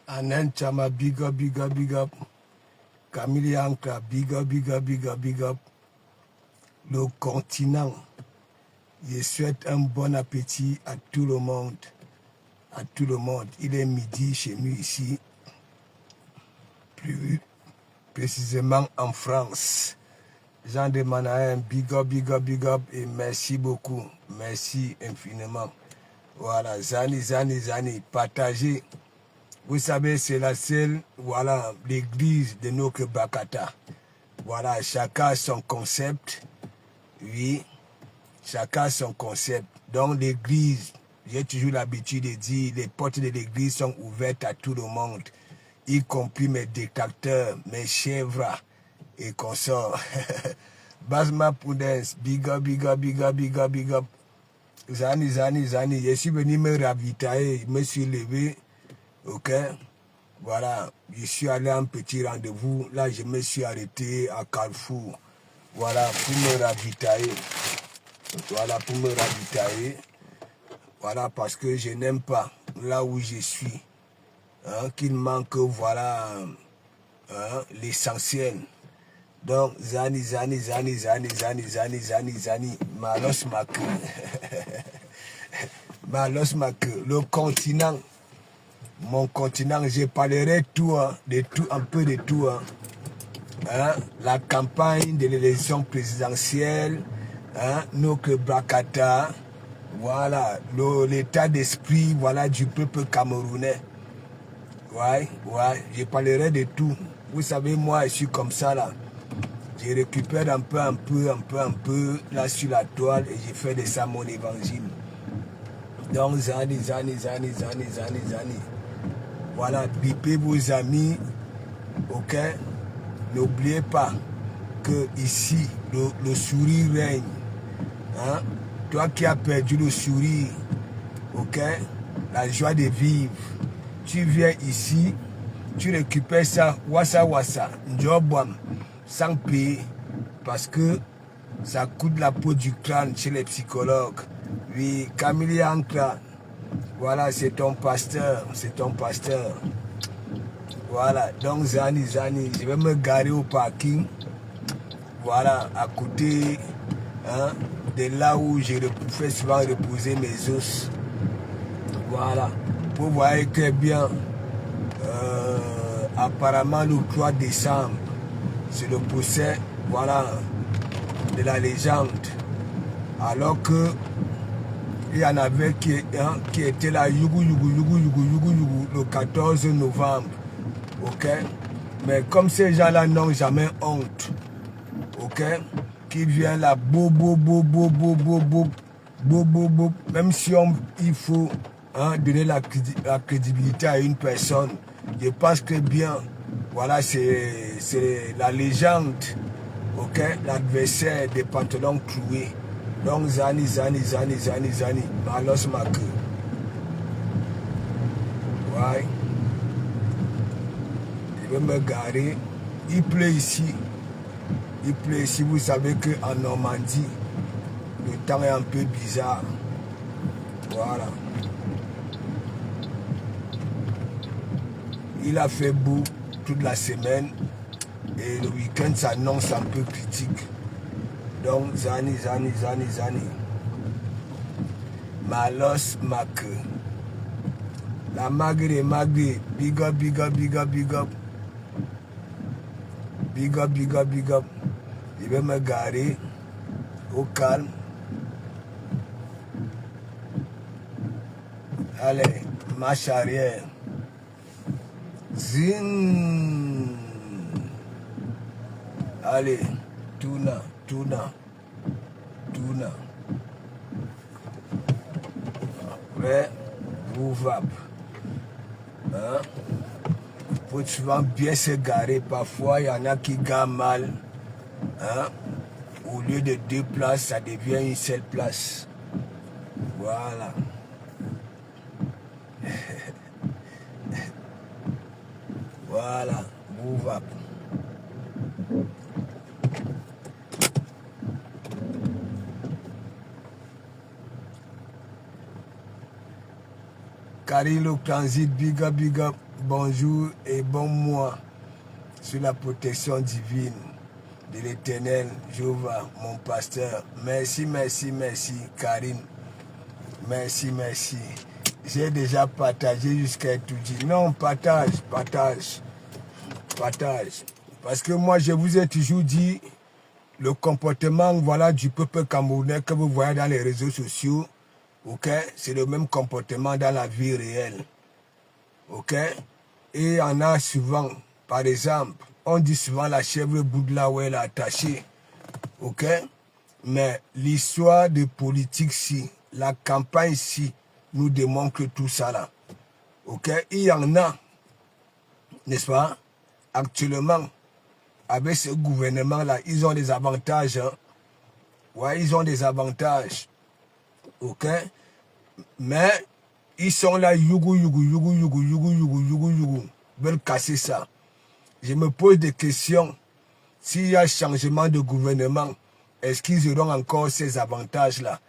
Anen Chama, big up, big up, big up. Camille Ankra, big up, big up, big up, big up. Le continent. Je souhaite un bon appétit à tout le monde. À tout le monde. Il est midi chez nous ici. Plus précisément en France. Jean de Manahem, big up, big up, big up. Et merci beaucoup. Merci infiniment. Voilà, Zani, partagez. Vous savez, c'est la seule, voilà, l'église de notre Bakata. Voilà, chacun son concept. Oui, chacun son concept. Donc l'église, j'ai toujours l'habitude de dire, les portes de l'église sont ouvertes à tout le monde, y compris mes détracteurs, mes chèvres et consorts. Basma Prudence, big up, big up, big up, big up, big up. Zani. Je suis venu me ravitailler, je me suis levé. Ok, voilà, je suis allé à un petit rendez-vous. Là, je me suis arrêté à Carrefour. Voilà, pour me ravitailler. Voilà, pour me ravitailler. Voilà, parce que je n'aime pas là où je suis. Hein, qu'il manque, voilà, hein, l'essentiel. Donc, Zani. Malos Mak. Malos Mak, le continent. Mon continent, je parlerai tout, hein, de tout, un peu de tout. Hein, la campagne de l'élection présidentielle, hein, notre Brakata, voilà, l'état d'esprit, voilà, du peuple camerounais. Ouais, je parlerai de tout. Vous savez, moi, je suis comme ça, là. Je récupère un peu, là, sur la toile, et je fais de ça mon évangile. Donc, Zani. Voilà, bipez vos amis, ok? N'oubliez pas que ici, le sourire règne. Hein? Toi qui as perdu le sourire, ok? La joie de vivre. Tu viens ici, tu récupères ça, wassa, njobam, sans payer, parce que ça coûte la peau du crâne chez les psychologues. Oui, Camille Ankra. Voilà, c'est ton pasteur. Voilà, donc Zani, je vais me garer au parking. Voilà, à côté, hein, de là où je fais souvent reposer mes os. Voilà, pour voir très bien, apparemment le 3 décembre, c'est le procès, voilà, de la légende. Alors que il y en avait qui étaient là, le 14 novembre. Ok? Mais comme ces gens-là n'ont jamais honte, ok? Qui viennent là, même si il faut, hein, donner la crédibilité à une personne, je pense que bien, voilà, c'est la légende, ok? L'adversaire des pantalons cloués. Donc, Zani, Malos Mak. Ouais. Je vais me garer. Il pleut ici. Vous savez qu'en Normandie, le temps est un peu bizarre. Voilà. Il a fait beau toute la semaine. Et le week-end s'annonce un peu critique. Donc, Zani. Malos Mak. La Magre, big up. Big up. Je vais me garer au calme. Allez, marche arrière. Zin. Allez, tourna. Après, move up. Hein? Faut souvent bien se garer. Parfois, il y en a qui garent mal. Hein? Au lieu de 2 places, ça devient une seule place. Voilà. Voilà. Move up. Carilo Transit, big up. bonjour et bon mois sous la protection divine de l'Éternel, Jéhovah, mon pasteur. Merci, merci, merci, Karine. Merci, merci. J'ai déjà partagé jusqu'à tout dit. Non, partage. Parce que moi, je vous ai toujours dit, le comportement voilà, du peuple camerounais que vous voyez dans les réseaux sociaux, ok, c'est le même comportement dans la vie réelle. Ok? Et il y en a souvent, par exemple, on dit souvent la chèvre boude là où elle est attachée. Ok? Mais l'histoire de politique si, la campagne si, nous démontre tout ça là. Ok? Il y en a, n'est-ce pas? Actuellement, avec ce gouvernement-là, ils ont des avantages. Hein? Ouais, ils ont des avantages. Ok? Mais ils sont là, veulent casser ça. Je me pose des questions. S'il y a changement de gouvernement, est-ce qu'ils auront encore ces avantages-là?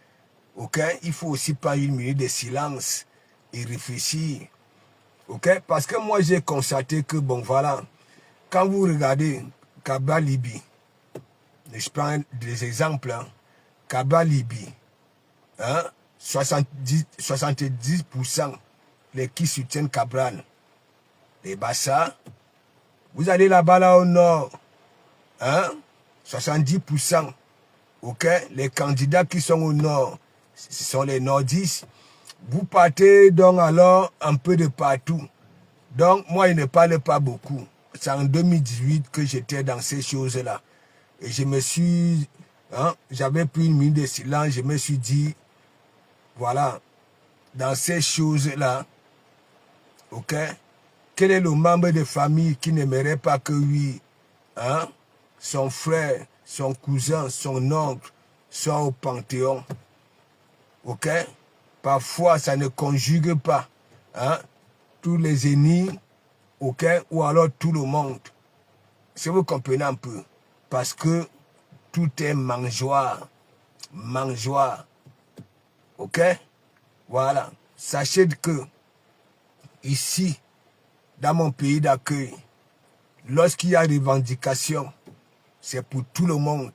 Ok? Il faut aussi prendre une minute de silence et réfléchir. Ok? Parce que moi, j'ai constaté que, bon, voilà, quand vous regardez Kaba Libye, je prends des exemples, hein, Kaba Libye, hein, 70% les qui soutiennent Cabral, les Bassa, vous allez là-bas là au nord, hein, 70%, ok, les candidats qui sont au nord, ce sont les nordistes. Vous partez donc alors un peu de partout. Donc moi je ne parle pas beaucoup. C'est en 2018 que j'étais dans ces choses-là. Et je me suis, hein, j'avais pris une minute de silence, je me suis dit, voilà, dans ces choses-là, ok, quel est le membre de famille qui n'aimerait pas que lui, hein, son frère, son cousin, son oncle soit au Panthéon, ok? Parfois, ça ne conjugue pas, hein, tous les ennemis, ok, ou alors tout le monde. Si vous comprenez un peu, parce que tout est mangeoire, ok? Voilà, sachez que ici, dans mon pays d'accueil, lorsqu'il y a revendication, c'est pour tout le monde.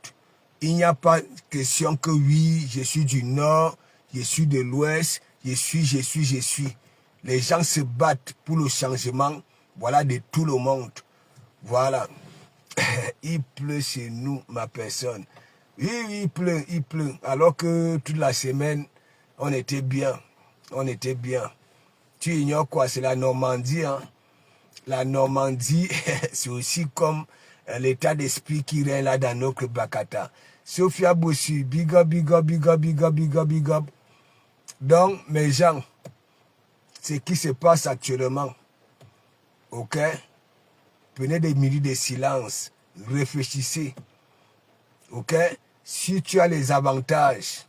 Il n'y a pas question que oui, je suis du nord, je suis de l'ouest, je suis. Les gens se battent pour le changement, voilà, de tout le monde. Voilà. Il pleut chez nous, ma personne. Oui, il pleut. Alors que toute la semaine, on était bien. Tu ignores quoi? C'est la Normandie, hein? La Normandie, c'est aussi comme l'état d'esprit qui règne là dans notre Bakata. Sophia Bossu, big up. Donc, mes gens, ce qui se passe actuellement, ok? Prenez des minutes de silence, réfléchissez, ok? Si tu as les avantages,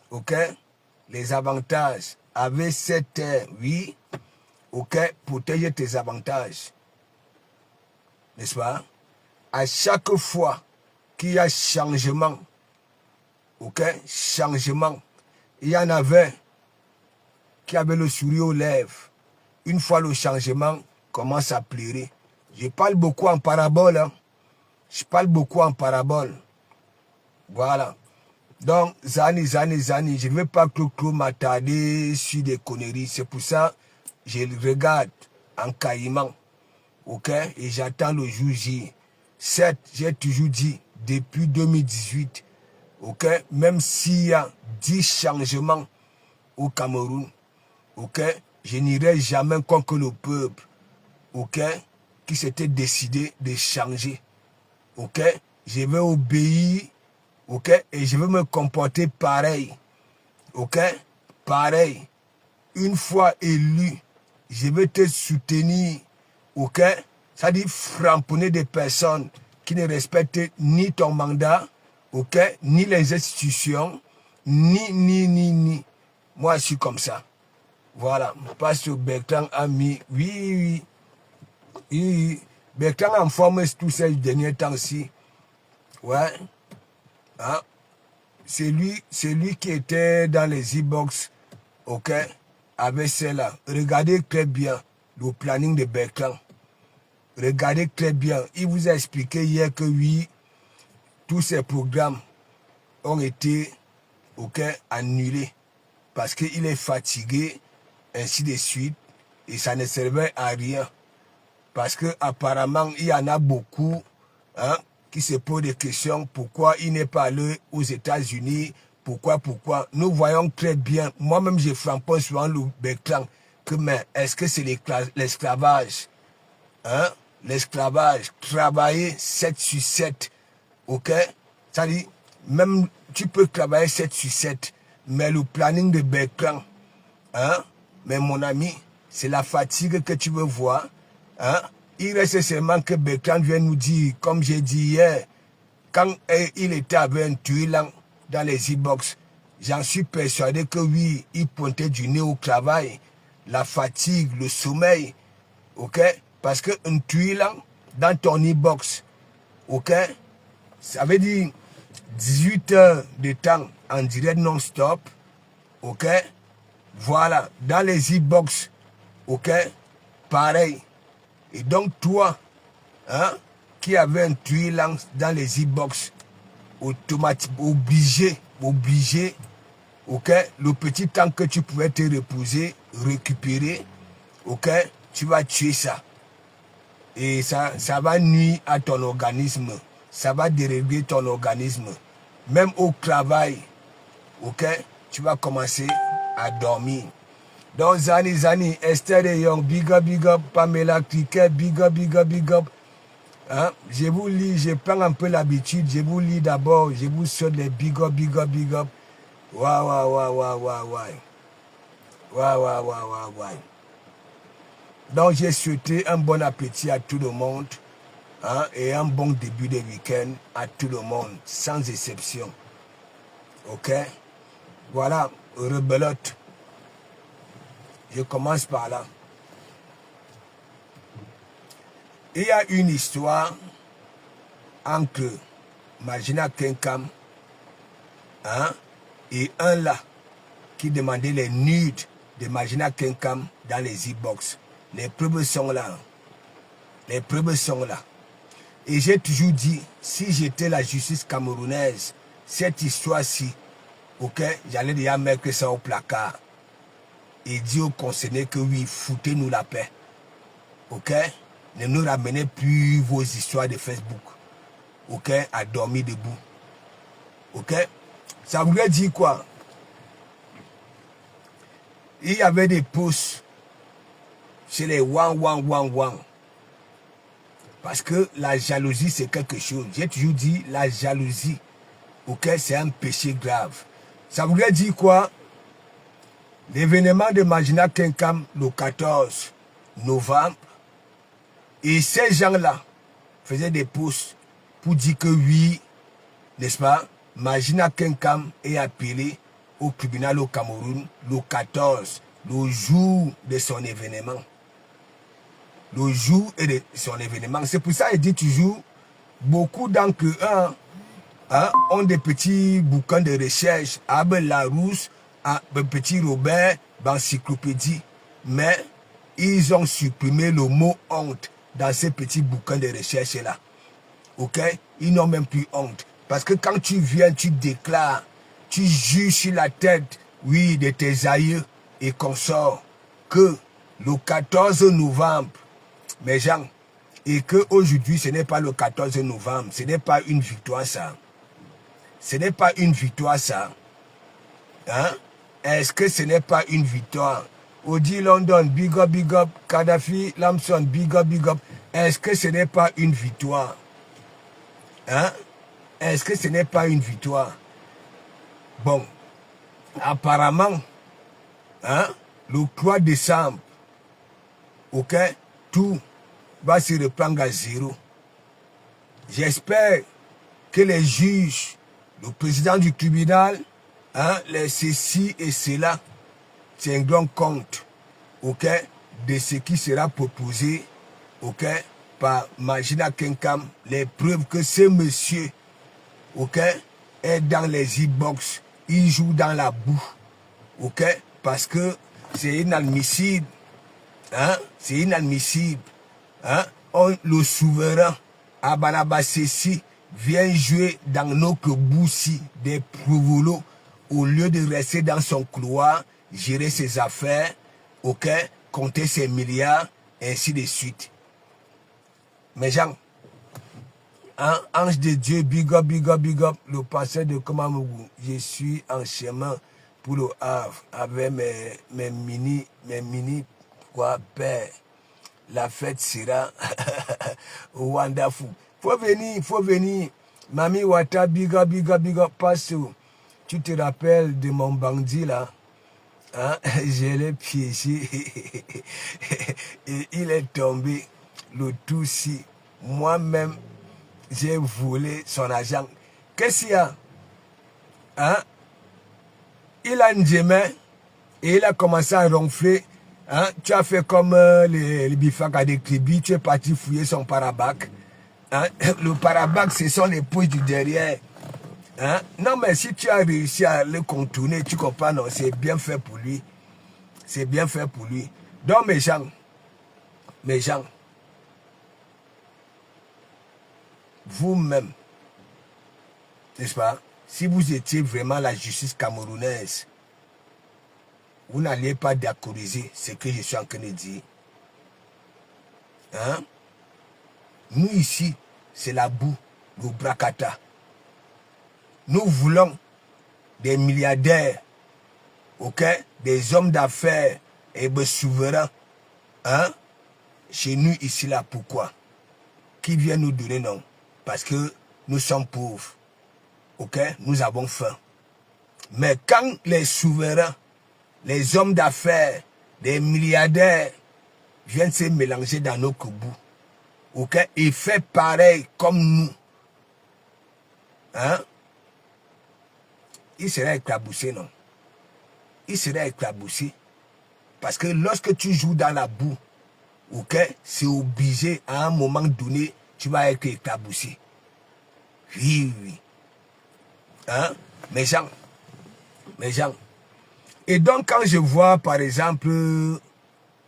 ok? Les avantages, avec cette terre, oui, ok? Protège tes avantages. N'est-ce pas? À chaque fois qu'il y a changement, ok, changement, il y en avait qui avaient le sourire aux lèvres. Une fois le changement commence à pleurer. Je parle beaucoup en parabole, hein. Voilà. Donc, Zani, je ne vais pas trop m'attarder sur des conneries. C'est pour ça que je regarde en caïman. Ok, et j'attends le jour J. Certes, j'ai toujours dit, depuis 2018, ok, même s'il y a 10 changements au Cameroun, ok, je n'irai jamais contre le peuple, ok, qui s'était décidé de changer, ok, je vais obéir, ok, et je vais me comporter pareil, ok, pareil. Une fois élu, je vais te soutenir, ok? Ça dit framponner des personnes qui ne respectent ni ton mandat, ok? Ni les institutions, ni. Moi, je suis comme ça. Voilà. Pasteur Bertrand a mis, oui. Bertrand en forme tous ces derniers temps-ci. Ouais. Hein? C'est lui qui était dans les e-box, ok? Avec celle-là. Regardez très bien. le planning de Bertrand. Regardez très bien. Il vous a expliqué hier que oui, tous ces programmes ont été annulés parce qu'il est fatigué, ainsi de suite, et ça ne servait à rien. Parce que apparemment il y en a beaucoup qui se posent des questions. Pourquoi il n'est pas allé aux États-Unis? Pourquoi? Nous voyons très bien, moi-même je frappe souvent le Bertrand, que mais est-ce que c'est l'esclavage? L'esclavage, travailler 7 sur 7, ça dit, même tu peux travailler 7 sur 7, mais le planning de Bertrand, mais mon ami, c'est la fatigue que tu veux voir, Il reste seulement que Bertrand vient nous dire, comme j'ai dit hier, quand il était avec un tuilan dans les e-box, j'en suis persuadé que oui, il pointait du nez au travail, la fatigue, le sommeil, parce que un tuilan dans ton e-box, ça veut dire 18 heures de temps en direct non-stop, voilà, dans les e-box, pareil. Et donc toi, qui avait un tuilan dans les e-box, automatiquement obligé, le petit temps que tu pouvais te reposer, récupérer, tu vas tuer ça. Et ça va nuire à ton organisme, ça va dérégler ton organisme. Même au travail, tu vas commencer à dormir. Donc Zani, Esther de Young, big up, Pamela Cricket, big up. Je vous lis, je prends un peu l'habitude, je vous lis d'abord, je vous saute les big up. Waouh. Donc j'ai souhaité un bon appétit à tout le monde, et un bon début de week-end à tout le monde, sans exception. Voilà, rebelote. Je commence par là. Il y a une histoire entre Magina Kenkam et un là qui demandait les nudes de Magina Kenkam dans les e-box. Les preuves sont là. Et j'ai toujours dit, si j'étais la justice camerounaise, cette histoire-ci, j'allais déjà mettre ça au placard. Et dire aux concernés que oui, foutez-nous la paix. Ne nous ramenez plus vos histoires de Facebook. À dormir debout. Ça voulait dire quoi? Il y avait des posts chez les wan. Parce que la jalousie, c'est quelque chose. J'ai toujours dit, la jalousie, c'est un péché grave. Ça voulait dire quoi? L'événement de Magina Kenkam le 14 novembre, et ces gens-là faisaient des posts pour dire que oui, n'est-ce pas, Magina Kenkam est appelé au tribunal au Cameroun le 14, le jour de son événement. C'est pour ça qu'il dit toujours, beaucoup d'entre eux ont des petits bouquins de recherche, Abel Larousse, Petit Robert, l'encyclopédie, mais ils ont supprimé le mot honte dans ces petits bouquins de recherche-là. Ils n'ont même plus honte. Parce que quand tu viens, tu déclares, tu juges sur la tête, oui, de tes aïeux et consorts, que le 14 novembre, mes gens, et qu'aujourd'hui, ce n'est pas le 14 novembre, ce n'est pas une victoire, ça. Ce n'est pas une victoire, ça. Est-ce que ce n'est pas une victoire? Audi London, big up. Kadhafi, Lamson, big up. Est-ce que ce n'est pas une victoire? Est-ce que ce n'est pas une victoire? Bon, apparemment, le 3 décembre, tout va se reprendre à zéro. J'espère que les juges, le président du tribunal, les ceci et cela, tiendront compte, de ce qui sera proposé, par Magina Kenkam, les preuves que ce monsieur, est dans les e-box, il joue dans la boue, parce que c'est inadmissible, Hein? C'est inadmissible. Hein? Le souverain Abanaba Sessi vient jouer dans nos boussis des provolos au lieu de rester dans son couloir, gérer ses affaires, ok, compter ses milliards, ainsi de suite. Mes gens, hein, ange de Dieu, big up, big up, big up, le pasteur de Komamougou. Je suis en chemin pour le Havre avec mes mini, quoi, père. La fête sera wonderful. Faut venir. Mami Wata, big up, big up, big up, Pasteur. Tu te rappelles de mon bandit là? Hein? Je l'ai piégé. Et il est tombé. Le tout si. Moi-même, j'ai volé son argent. Qu'est-ce qu'il y a? Hein? Il a une gemain et il a commencé à ronfler. Hein? Tu as fait comme les bifaks à des cribis, tu es parti fouiller son parabac. Hein? Le parabac, ce sont les poches du derrière. Hein? Non, mais si tu as réussi à le contourner, tu comprends, non, c'est bien fait pour lui. C'est bien fait pour lui. Donc, mes gens, vous-même, n'est-ce pas, si vous étiez vraiment la justice camerounaise, vous n'allez pas d'accordiser ce que je suis en train de dire. Hein? Nous ici, c'est la boue, le bracata. Nous voulons des milliardaires, ok, des hommes d'affaires et des souverains. Hein? Chez nous ici là, pourquoi? Qui vient nous donner non? Parce que nous sommes pauvres. Ok? Nous avons faim. Mais quand les souverains, les hommes d'affaires, les milliardaires viennent se mélanger dans nos kobous, ok? Ils font pareil comme nous. Hein? Il sera éclaboussé, non? Il sera éclaboussé. Parce que lorsque tu joues dans la boue, ok? C'est obligé, à un moment donné, tu vas être éclaboussé. Oui. Hein? Mes gens. Et donc, quand je vois, par exemple,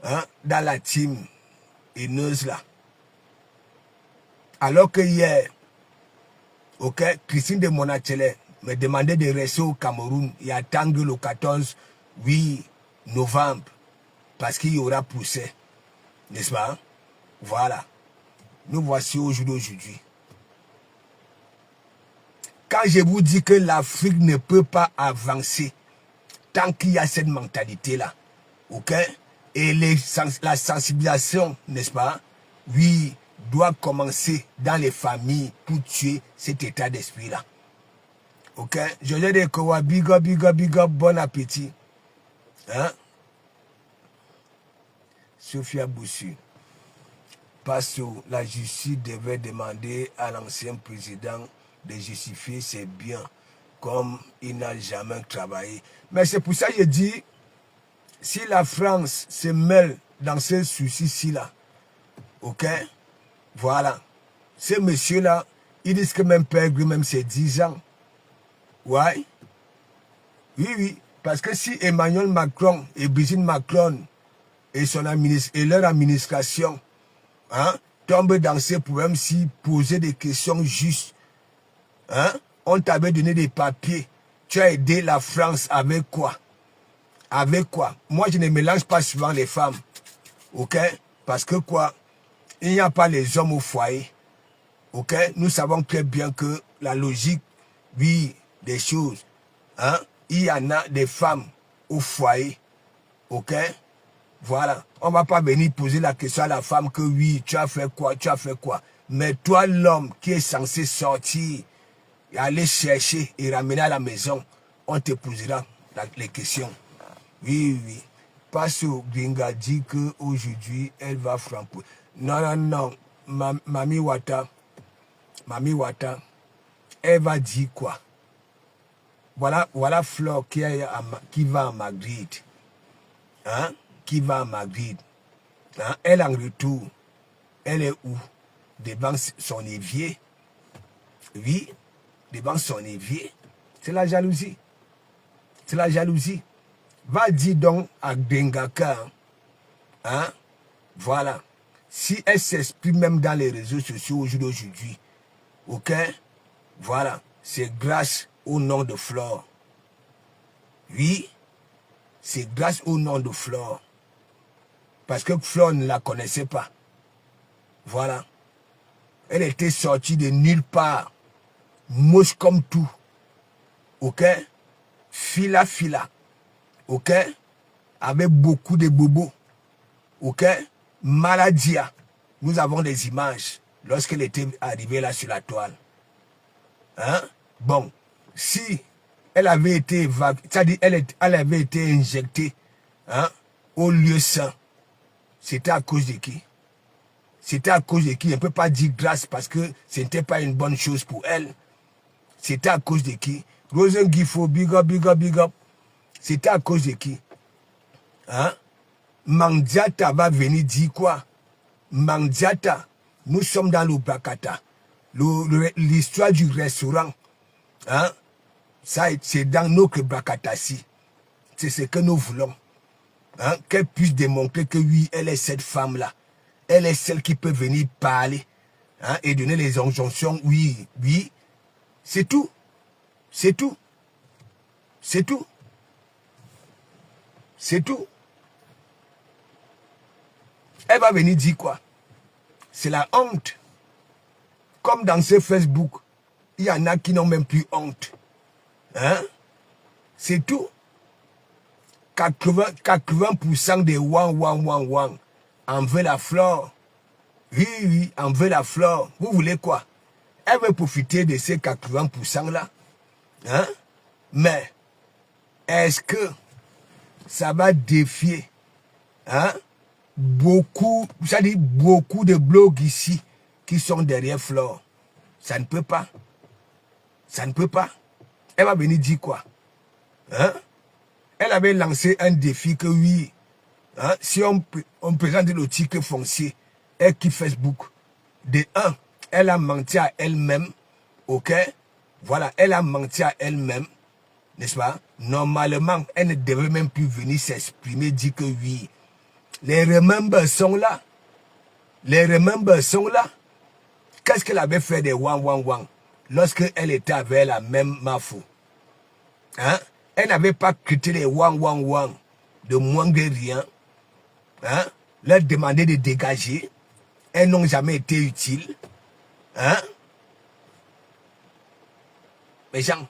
hein, dans la team haineuse là, alors que hier, ok, Christine de Monachele me demandait de rester au Cameroun et attendre le 14 8 novembre, parce qu'il y aura procès, n'est-ce pas? Voilà. Nous voici au jour d'aujourd'hui. Quand je vous dis que l'Afrique ne peut pas avancer tant qu'il y a cette mentalité-là, ok? Et la sensibilisation, n'est-ce pas? Oui, doit commencer dans les familles pour tuer cet état d'esprit-là. Ok? Je veux dire que big up, bon appétit. Hein? Sophia Boussu. Parce que la justice devait demander à l'ancien président de justifier ses biens comme il n'a jamais travaillé. Mais c'est pour ça que je dis, si la France se mêle dans ce souci-ci-là, ok, voilà, ce monsieur-là, il risque même perdre même ses 10 ans. Ouais. Oui, parce que si Emmanuel Macron et Brigitte Macron et leur administration, hein, tombent dans ces problèmes, si poser des questions justes, hein, on t'avait donné des papiers, tu as aidé la France avec quoi? Avec quoi? Moi, je ne mélange pas souvent les femmes. Ok? Parce que quoi? Il n'y a pas les hommes au foyer. Ok? Nous savons très bien que la logique, oui, des choses, hein? Il y en a des femmes au foyer. Ok? Voilà. On ne va pas venir poser la question à la femme que oui, tu as fait quoi? Tu as fait quoi? Mais toi, l'homme qui est censé sortir, et aller chercher et ramener à la maison, on te posera les questions. Oui. Parce que Gringa dit qu'aujourd'hui, elle va frapper. Non. Mami Wata, elle va dire quoi? Voilà Flore qui va à Madrid. Hein? Qui va à Madrid. Hein? Elle en retour, elle est où? Devant son évier. Oui, devant son évier. C'est la jalousie. C'est la jalousie. Va dire donc à Bengaka, hein, Voilà. Si elle s'exprime même dans les réseaux sociaux aujourd'hui, ok, voilà, c'est grâce au nom de Flore. Oui, c'est grâce au nom de Flore. Parce que Flore ne la connaissait pas. Voilà. Elle était sortie de nulle part. Moche comme tout. Ok? Fila. Ok? Avec beaucoup de bobos. Ok? Maladia. Nous avons des images lorsqu'elle était arrivée là sur la toile. Hein? Bon, si elle avait été évacuée, c'est-à-dire elle avait été injectée, hein, au lieu sain, c'était à cause de qui? C'était à cause de qui? On ne peut pas dire grâce parce que ce n'était pas une bonne chose pour elle. C'était à cause de qui? Rosengifo, big up. C'était à cause de qui? Hein? Mandiata va venir dire quoi? Mandiata, nous sommes dans le Bakata. L'histoire du restaurant, hein? Ça, c'est dans notre Bakatassi. C'est ce que nous voulons. Hein? Qu'elle puisse démontrer que oui, elle est cette femme-là. Elle est celle qui peut venir parler, hein, et donner les injonctions. Oui. C'est tout. C'est tout. Elle va venir dire quoi? C'est la honte. Comme dans ce Facebook, il y en a qui n'ont même plus honte. Hein? C'est tout. 80% des wang en veut la Flore. Oui, en veut la Flore. Vous voulez quoi? Elle veut profiter de ces 80% là. Hein? Mais est-ce que ça va défier, hein, beaucoup de blogs ici qui sont derrière Flore? Ça ne peut pas. Elle va venir dire quoi? Hein? Elle avait lancé un défi que oui, hein, si on présente le ticket foncier, elle qui Facebook, de un, elle a menti à elle-même, ok? Voilà, elle a menti à elle-même, n'est-ce pas? Normalement, elle ne devait même plus venir s'exprimer, dire que oui. Les remembers sont là. Qu'est-ce qu'elle avait fait des wang lorsque elle était avec la même Mafou? Hein? Elle n'avait pas quitté les wang de moins que rien. Hein? Leur demander de dégager. Elles n'ont jamais été utiles. Hein? Mes gens.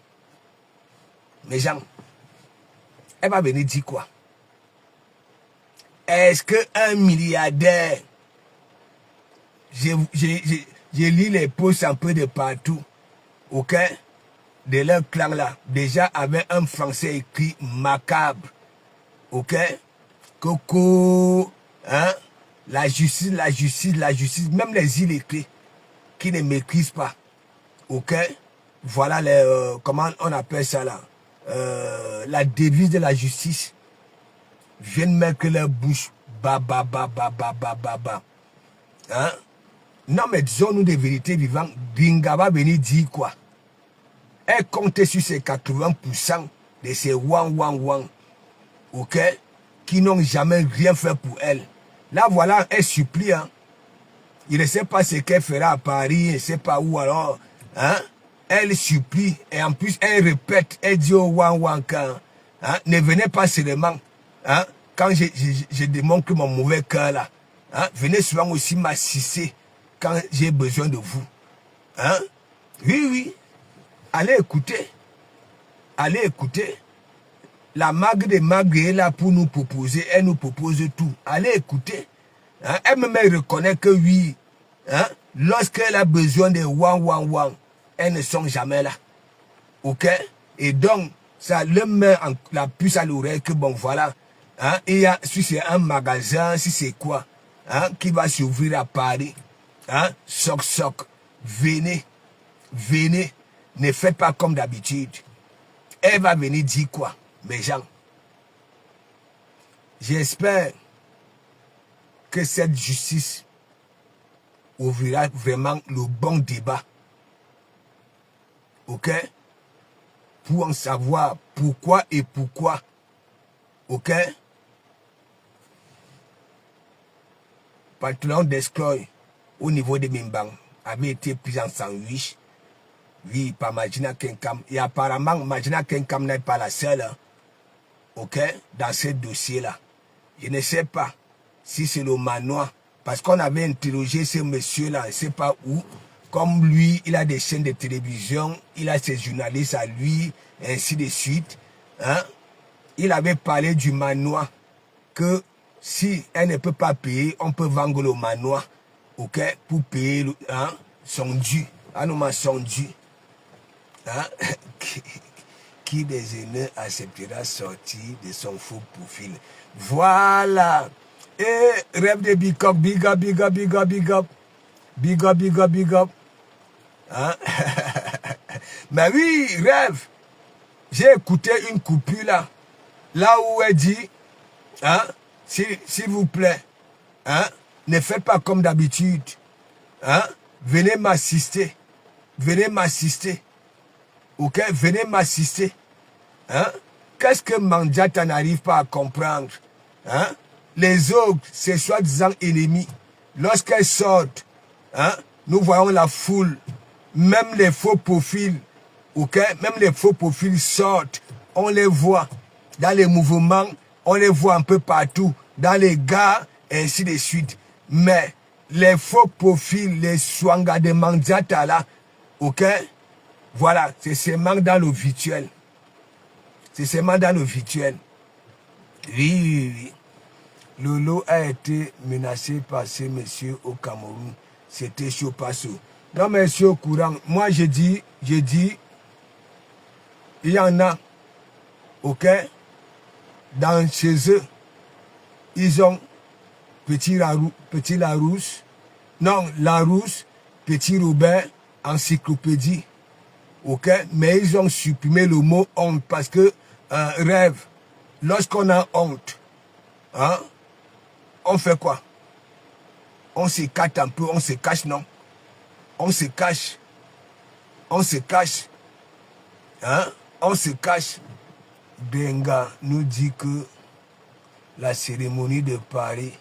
Elle va venir dire quoi? Est-ce qu'un milliardaire, je lis les posts un peu de partout, ok, de leur clan là, déjà avec un français écrit macabre, ok, Coco, hein, la justice, même les illettrés qui ne maîtrisent pas, ok, voilà les, comment on appelle ça là, la devise de la justice, viennent mettre leur bouche, ba. Hein? Non, mais disons-nous des vérités vivantes. Dinga va venir dire quoi? Elle comptait sur ces 80% de ces wang, ok? Qui n'ont jamais rien fait pour elle. Là, voilà, elle supplie, hein? Il ne sait pas ce qu'elle fera à Paris, il ne sait pas où alors, hein? Elle supplie, et en plus, elle répète, elle dit au wang, hein? Ne venez pas seulement, hein? Quand je démontre mon mauvais cœur là, hein? Venez souvent aussi m'assister quand j'ai besoin de vous. Hein? Oui. Allez écouter. La mague de mague est là pour nous proposer. Elle nous propose tout. Allez écouter. Hein? Elle-même reconnaît que oui. Hein? Lorsqu'elle a besoin de wang, elles ne sont jamais là. Ok? Et donc, ça le met la puce à l'oreille que bon voilà. Hein? Il y a, si c'est un magasin, si c'est quoi, hein, qui va s'ouvrir à Paris. Hein? Soc. Venez. Ne faites pas comme d'habitude. Elle va venir dire quoi, mes gens? J'espère que cette justice ouvrira vraiment le bon débat. Ok? Pour en savoir pourquoi. Ok? pantalon d'escroc au niveau de Mimbang avait été pris en sandwich. Oui, par Magina Kenkam. Et apparemment, Magina Kenkam n'est pas la seule, hein, ok, dans ce dossier-là. Je ne sais pas si c'est le manoir, parce qu'on avait interrogé ce monsieur-là, je ne sais pas où. Comme lui, il a des chaînes de télévision, il a ses journalistes à lui, et ainsi de suite. Hein? Il avait parlé du manoir, que si elle ne peut pas payer, on peut vendre le manoir, ok, pour payer hein, son dû. Son dû. Hein? Qui des aînés acceptera sortir de son faux profil. Voilà. Et rêve de big up, big up, big up, big up, big up. Big up, big up, big up. Hein? Mais oui, rêve. J'ai écouté une coupure là. Là où elle dit, hein, s'il vous plaît, hein, ne faites pas comme d'habitude. Hein? Venez m'assister. Venez m'assister. Ok, venez m'assister. Hein? Qu'est-ce que Mandiata n'arrive pas à comprendre? Hein? Les autres, c'est soi-disant ennemis. Lorsqu'elles sortent, hein, nous voyons la foule. Même les faux profils, ok? Même les faux profils sortent. On les voit dans les mouvements, on les voit un peu partout, dans les gares, et ainsi de suite. Mais les faux profils, les swanga de Mandiata là, ok? Voilà, c'est seulement dans le virtuel. C'est seulement dans le virtuel. Oui, oui, oui. Lolo a été menacé par ces messieurs au Cameroun. C'était chaud pas chaud. Non, mais c'est au courant. Moi, je dis, il y en a, ok, dans chez eux, ils ont Petit Larousse, non, Larousse, Petit Robert, encyclopédie. Ok, mais ils ont supprimé le mot honte parce que rêve, lorsqu'on a honte, hein, on fait quoi? On se cache un peu, on se cache, non? On se cache. On se cache. Hein? On se cache. Benga nous dit que la cérémonie de Paris,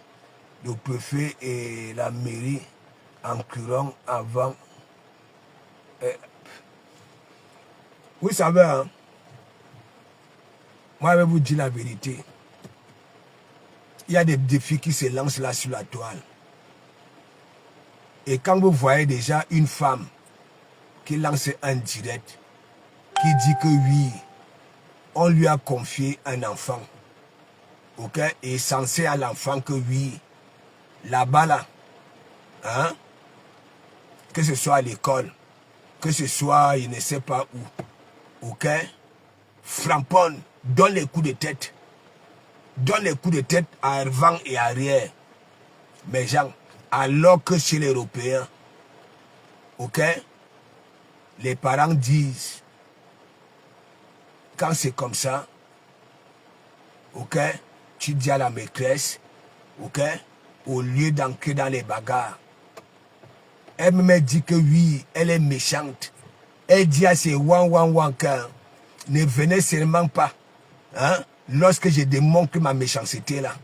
le préfet et la mairie en courant avant. Vous savez, hein, moi je vais vous dire la vérité. Il y a des défis qui se lancent là sur la toile. Et quand vous voyez déjà une femme qui lance un direct, qui dit que oui, on lui a confié un enfant, ok, et censé à l'enfant que oui, là-bas là, hein, que ce soit à l'école, que ce soit, il ne sait pas où, ok, framponne, donne les coups de tête. Donne les coups de tête à avant et arrière. Mais gens, alors que chez les Européens, ok, les parents disent, quand c'est comme ça, ok, tu dis à la maîtresse, ok, au lieu d'entrer dans les bagarres, elle me dit que oui, elle est méchante. Elle dit à ses wan ne venez seulement pas, hein, lorsque je démontre ma méchanceté là,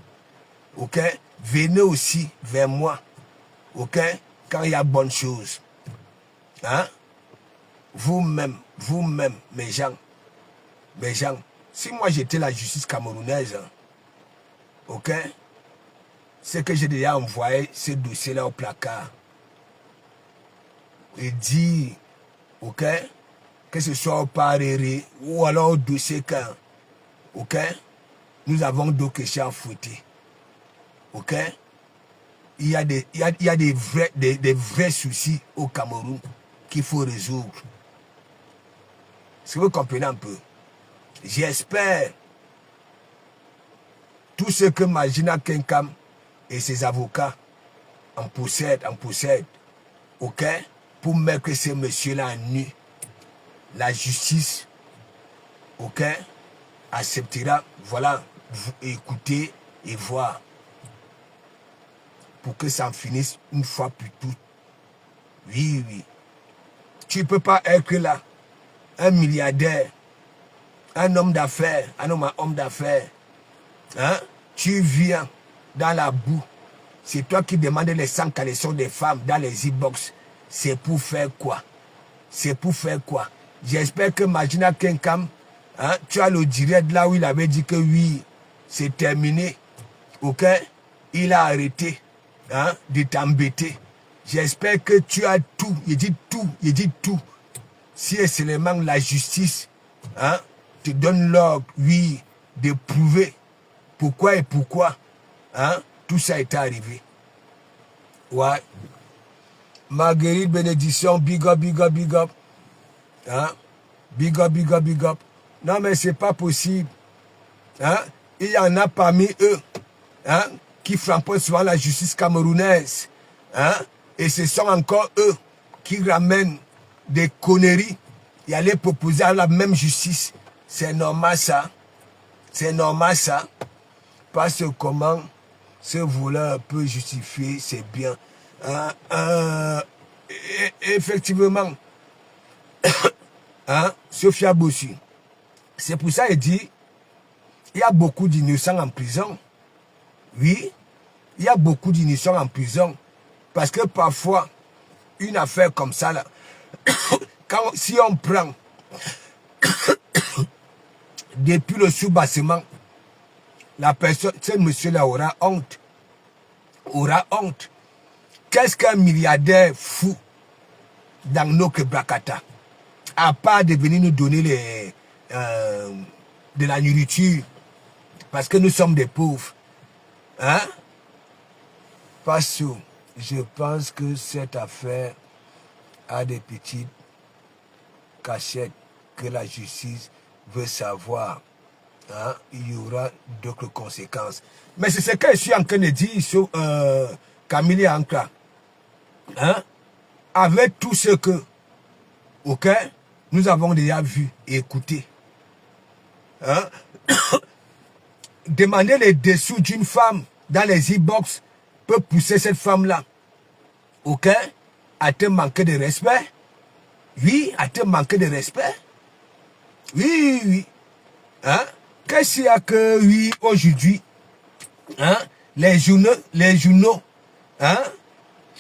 ok, venez aussi vers moi, ok, quand il y a bonne chose, hein, vous-même, mes gens, si moi j'étais la justice camerounaise, hein, ok, c'est que j'ai déjà envoyé ce dossier là au placard, et dit, ok, que ce soit au paréré ou alors au dossier quand, ok, nous avons deux questions à fouetter. Ok? Il y a des vrais soucis au Cameroun qu'il faut résoudre. Est-ce que vous comprenez un peu? J'espère tout ce que Magina Kenkam et ses avocats en possèdent, ok? Pour mettre ces messieurs-là en nu. La justice, ok, acceptera, voilà, écouter et voir. Pour que ça en finisse une fois pour toutes. Oui, oui. Tu ne peux pas être là, un milliardaire, un homme d'affaires, un homme d'affaires. Hein? Tu viens dans la boue, C'est toi qui demandes les 100 caleçons des femmes dans les e-box. C'est pour faire quoi? C'est pour faire quoi? J'espère que Magina Kenkam, hein, tu as le direct là où il avait dit que oui, c'est terminé. Ok? Il a arrêté, hein, de t'embêter. J'espère que tu as tout. Il dit tout. Il dit tout. Si et seulement la justice, hein, te donne l'ordre, oui, de prouver pourquoi et pourquoi, hein, tout ça est arrivé. Ouais. Marguerite Bénédiction, big up, big up, big up. Hein? Big up, big up, big up. Non, mais c'est pas possible. Hein? Il y en a parmi eux, hein, qui frappent souvent la justice camerounaise. Hein? Et ce sont encore eux qui ramènent des conneries et aller proposer à la même justice. C'est normal ça. C'est normal ça. Parce que comment ce voleur peut justifier, c'est bien. Effectivement, hein, Sophia Bossu. C'est pour ça qu'il dit, il y a beaucoup d'innocents en prison. Oui, il y a beaucoup d'innocents en prison. Parce que parfois, une affaire comme ça, là, si on prend depuis le sous-bassement, la personne, ce monsieur-là aura honte. Aura honte. Qu'est-ce qu'un milliardaire fou dans nos Brakata? À part de venir nous donner de la nourriture, parce que nous sommes des pauvres. Hein? Parce que je pense que cette affaire a des petites cachettes que la justice veut savoir. Hein? Il y aura d'autres conséquences. Mais c'est ce que je suis en train de dire sur Camille Ankra. Hein? Avec tout ce que, ok, nous avons déjà vu et écouté. Hein? Demander les dessous d'une femme dans les e-box peut pousser cette femme-là, ok, à te manquer de respect. Oui, à te manquer de respect. Oui, oui. Hein? Qu'est-ce qu'il y a que, oui, aujourd'hui, hein? Les journaux, hein?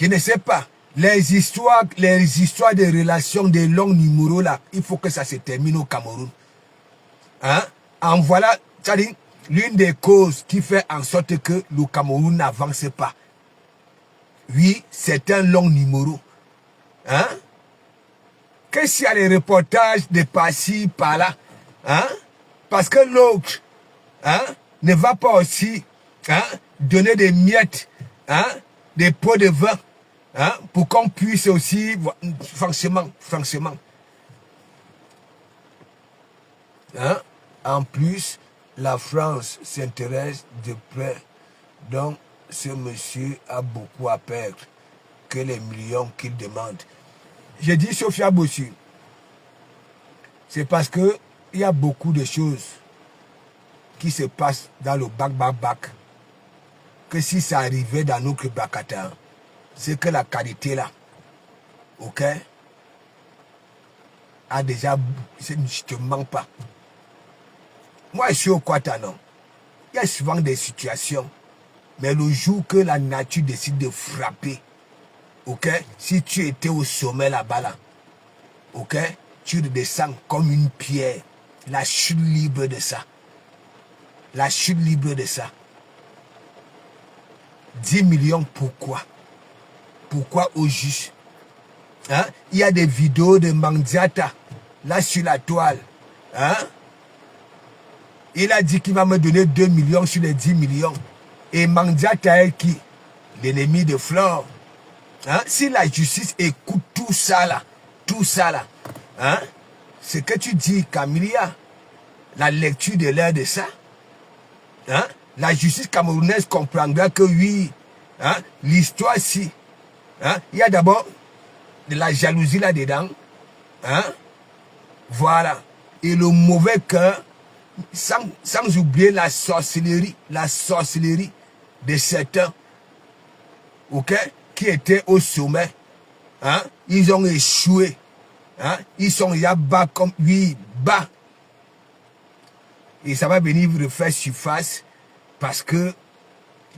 Je ne sais pas. Les histoires de relations, des longs numéros là, il faut que ça se termine au Cameroun. Hein? En voilà, c'est-à-dire, l'une des causes qui fait en sorte que le Cameroun n'avance pas. Oui, c'est un long numéro. Hein? Qu'est-ce qu'il y a les reportages de par-ci, par-là? Hein? Parce que l'autre, hein, ne va pas aussi, hein, donner des miettes, hein, des pots de vin, hein, pour qu'on puisse aussi, franchement, hein, en plus, la France s'intéresse de près, donc ce monsieur a beaucoup à perdre que les millions qu'il demande. J'ai dit Sophia Bossu, c'est parce que il y a beaucoup de choses qui se passent dans le bac, que si ça arrivait dans notre Bakata, c'est que la qualité là, ok, a déjà, je ne te mens pas. Moi, je suis au Kwatanon. Il y a souvent des situations, mais le jour que la nature décide de frapper, ok, si tu étais au sommet là-bas, là, ok, tu redescends comme une pierre. La chute libre de ça. La chute libre de ça. 10 millions, pourquoi? Pourquoi au juste? Hein? Il y a des vidéos de Mandiata, là sur la toile. Hein? Il a dit qu'il va me donner 2 millions sur les 10 millions. Et Mandiata est qui? L'ennemi de Flore. Hein? Si la justice écoute tout ça là, hein? Ce que tu dis, Camilia, la lecture de l'air de ça, hein? La justice camerounaise comprendra que oui, hein? L'histoire si, hein? Il y a d'abord de la jalousie là-dedans, hein? Voilà. Et le mauvais cœur, sans oublier la sorcellerie de certains, ok, qui étaient au sommet, hein? Ils ont échoué. Hein? Ils sont déjà bas comme lui, bas. Et ça va venir refaire surface parce que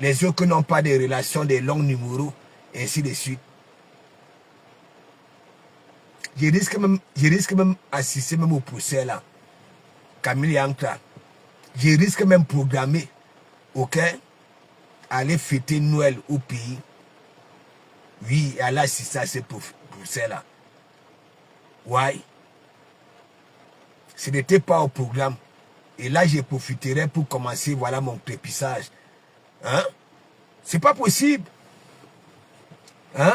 Les autres n'ont pas de relations, des longs numéros, et ainsi de suite. Je risque même assister même au procès là. Camille Ankra. Je risque même programmer, ok, aller fêter Noël au pays. Oui, aller assister à ce procès là. Ouais. Ce n'était pas au programme. Et là, je profiterai pour commencer, voilà mon crépissage. Hein? C'est pas possible. Hein?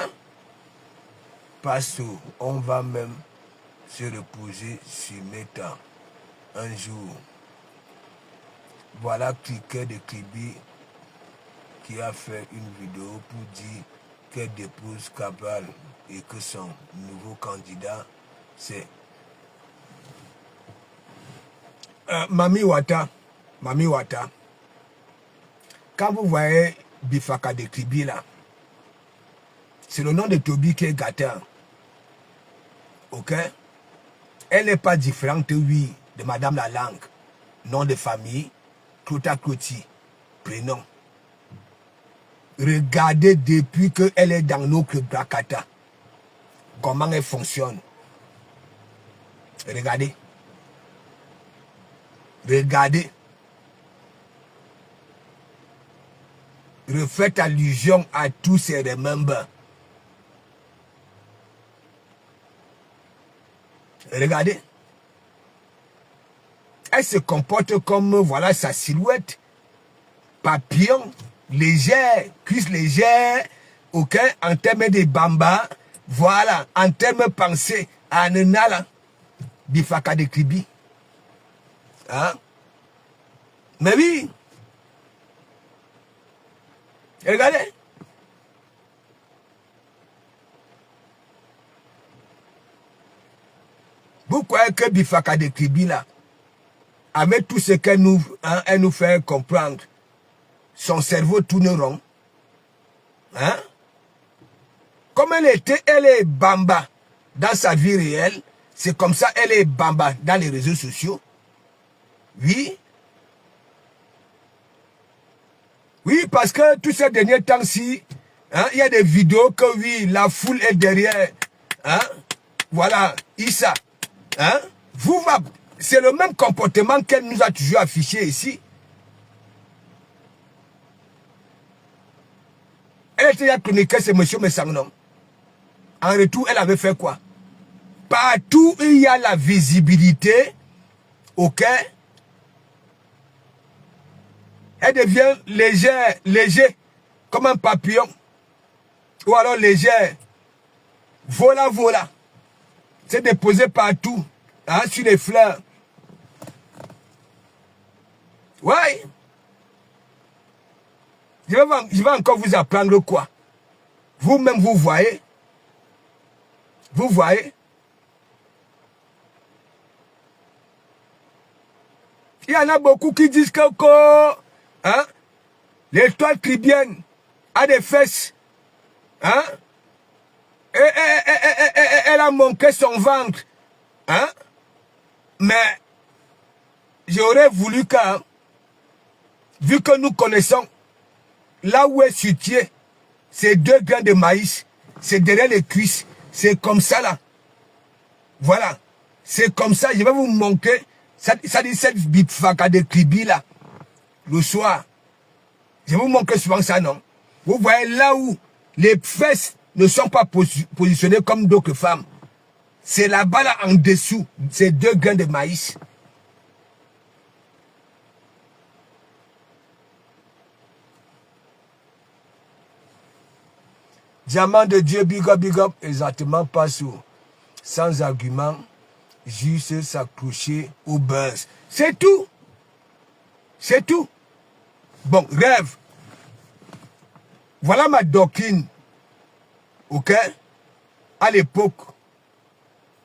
Parce qu'on va même se reposer sur Meta un jour. Voilà Cliquet de Kribi qui a fait une vidéo pour dire qu'elle dépose Cabral et que son nouveau candidat, c'est Mami Wata. Mami Wata. Quand vous voyez Bifaka de Kribi là, c'est le nom de Toby qui est gâteur. Ok? Elle n'est pas différente, oui, de Madame la Langue. Nom de famille, Clota Cloti, prénom. Regardez depuis qu'elle est dans notre Brakata. Comment elle fonctionne. Regardez. Regardez. Refaites allusion à tous ces remembers. Regardez. Elle se comporte comme, voilà, sa silhouette. Papillon, légère, cuisse légère, ok, en termes de bamba, voilà, en termes pensée, anenala, Bifaka de Kribi. Hein? Mais oui. Regardez. Vous croyez que Bifaka de Kribi là, avec tout ce qu'elle nous, hein, elle nous fait comprendre, son cerveau tourne rond. Hein? Comme elle est bamba dans sa vie réelle, c'est comme ça elle est bamba dans les réseaux sociaux. Oui. Oui, parce que tous ces derniers temps-ci, hein, il y a des vidéos que oui, la foule est derrière. Hein? Voilà, Issa. Hein? C'est le même comportement qu'elle nous a toujours affiché ici. Elle était déjà chroniquée, c'est monsieur Messangnon. En retour, elle avait fait quoi? Partout où il y a la visibilité, ok? Elle devient léger, comme un papillon. Ou alors légère. Voilà. C'est déposé partout, hein, sur les fleurs. Ouais. Je vais encore vous apprendre quoi? Vous-même, vous voyez? Vous voyez? Il y en a beaucoup qui disent que hein, l'étoile kribienne a des fesses. Hein? Elle a manqué son ventre. Hein? Mais j'aurais voulu que, vu que nous connaissons là où est situé ces 2 grains de maïs, c'est derrière les cuisses, c'est comme ça là. Voilà. C'est comme ça, je vais vous montrer. Ça dit cette Bifaka de Kribi là. Le soir. Je vais vous montrer souvent ça, non? Vous voyez là où les fesses ne sont pas positionnées comme d'autres femmes. C'est là-bas là en dessous, ces 2 grains de maïs. Diamant de Dieu, big up, exactement pas sous. Sans argument, juste s'accrocher au buzz. C'est tout. C'est tout. Bon, rêve. Voilà ma doctrine. Ok? À l'époque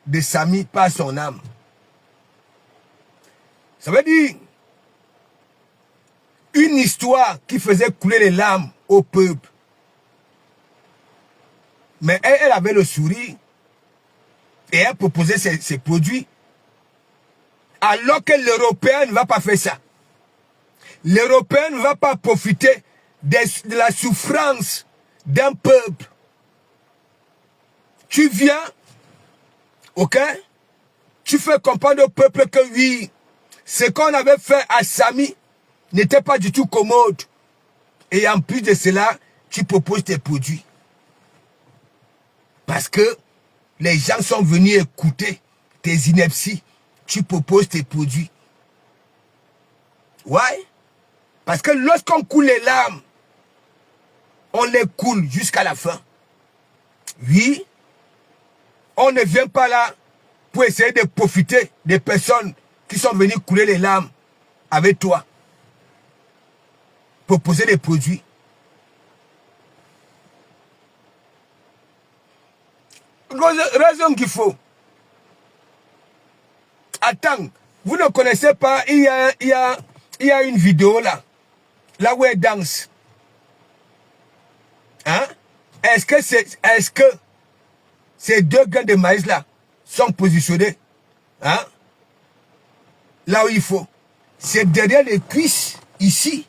de Samy, par son âme. Ça veut dire une histoire qui faisait couler les larmes au peuple. Mais elle avait le sourire et elle proposait ses produits. Alors que l'Européen ne va pas faire ça. L'Européen ne va pas profiter de la souffrance d'un peuple. Tu viens, ok? Tu fais comprendre au peuple que oui, ce qu'on avait fait à Sami n'était pas du tout commode. Et en plus de cela, tu proposes tes produits. Parce que les gens sont venus écouter tes inepties. Tu proposes tes produits. Ouais. Parce que lorsqu'on coule les larmes, on les coule jusqu'à la fin. Oui. On ne vient pas là pour essayer de profiter des personnes qui sont venues couler les larmes avec toi. Proposer des produits. Raison qu'il faut. Attends, vous ne connaissez pas, il y a une vidéo là où elle danse. Hein? Est-ce que ces deux grains de maïs là sont positionnés, hein? Là où il faut. C'est derrière les cuisses, ici.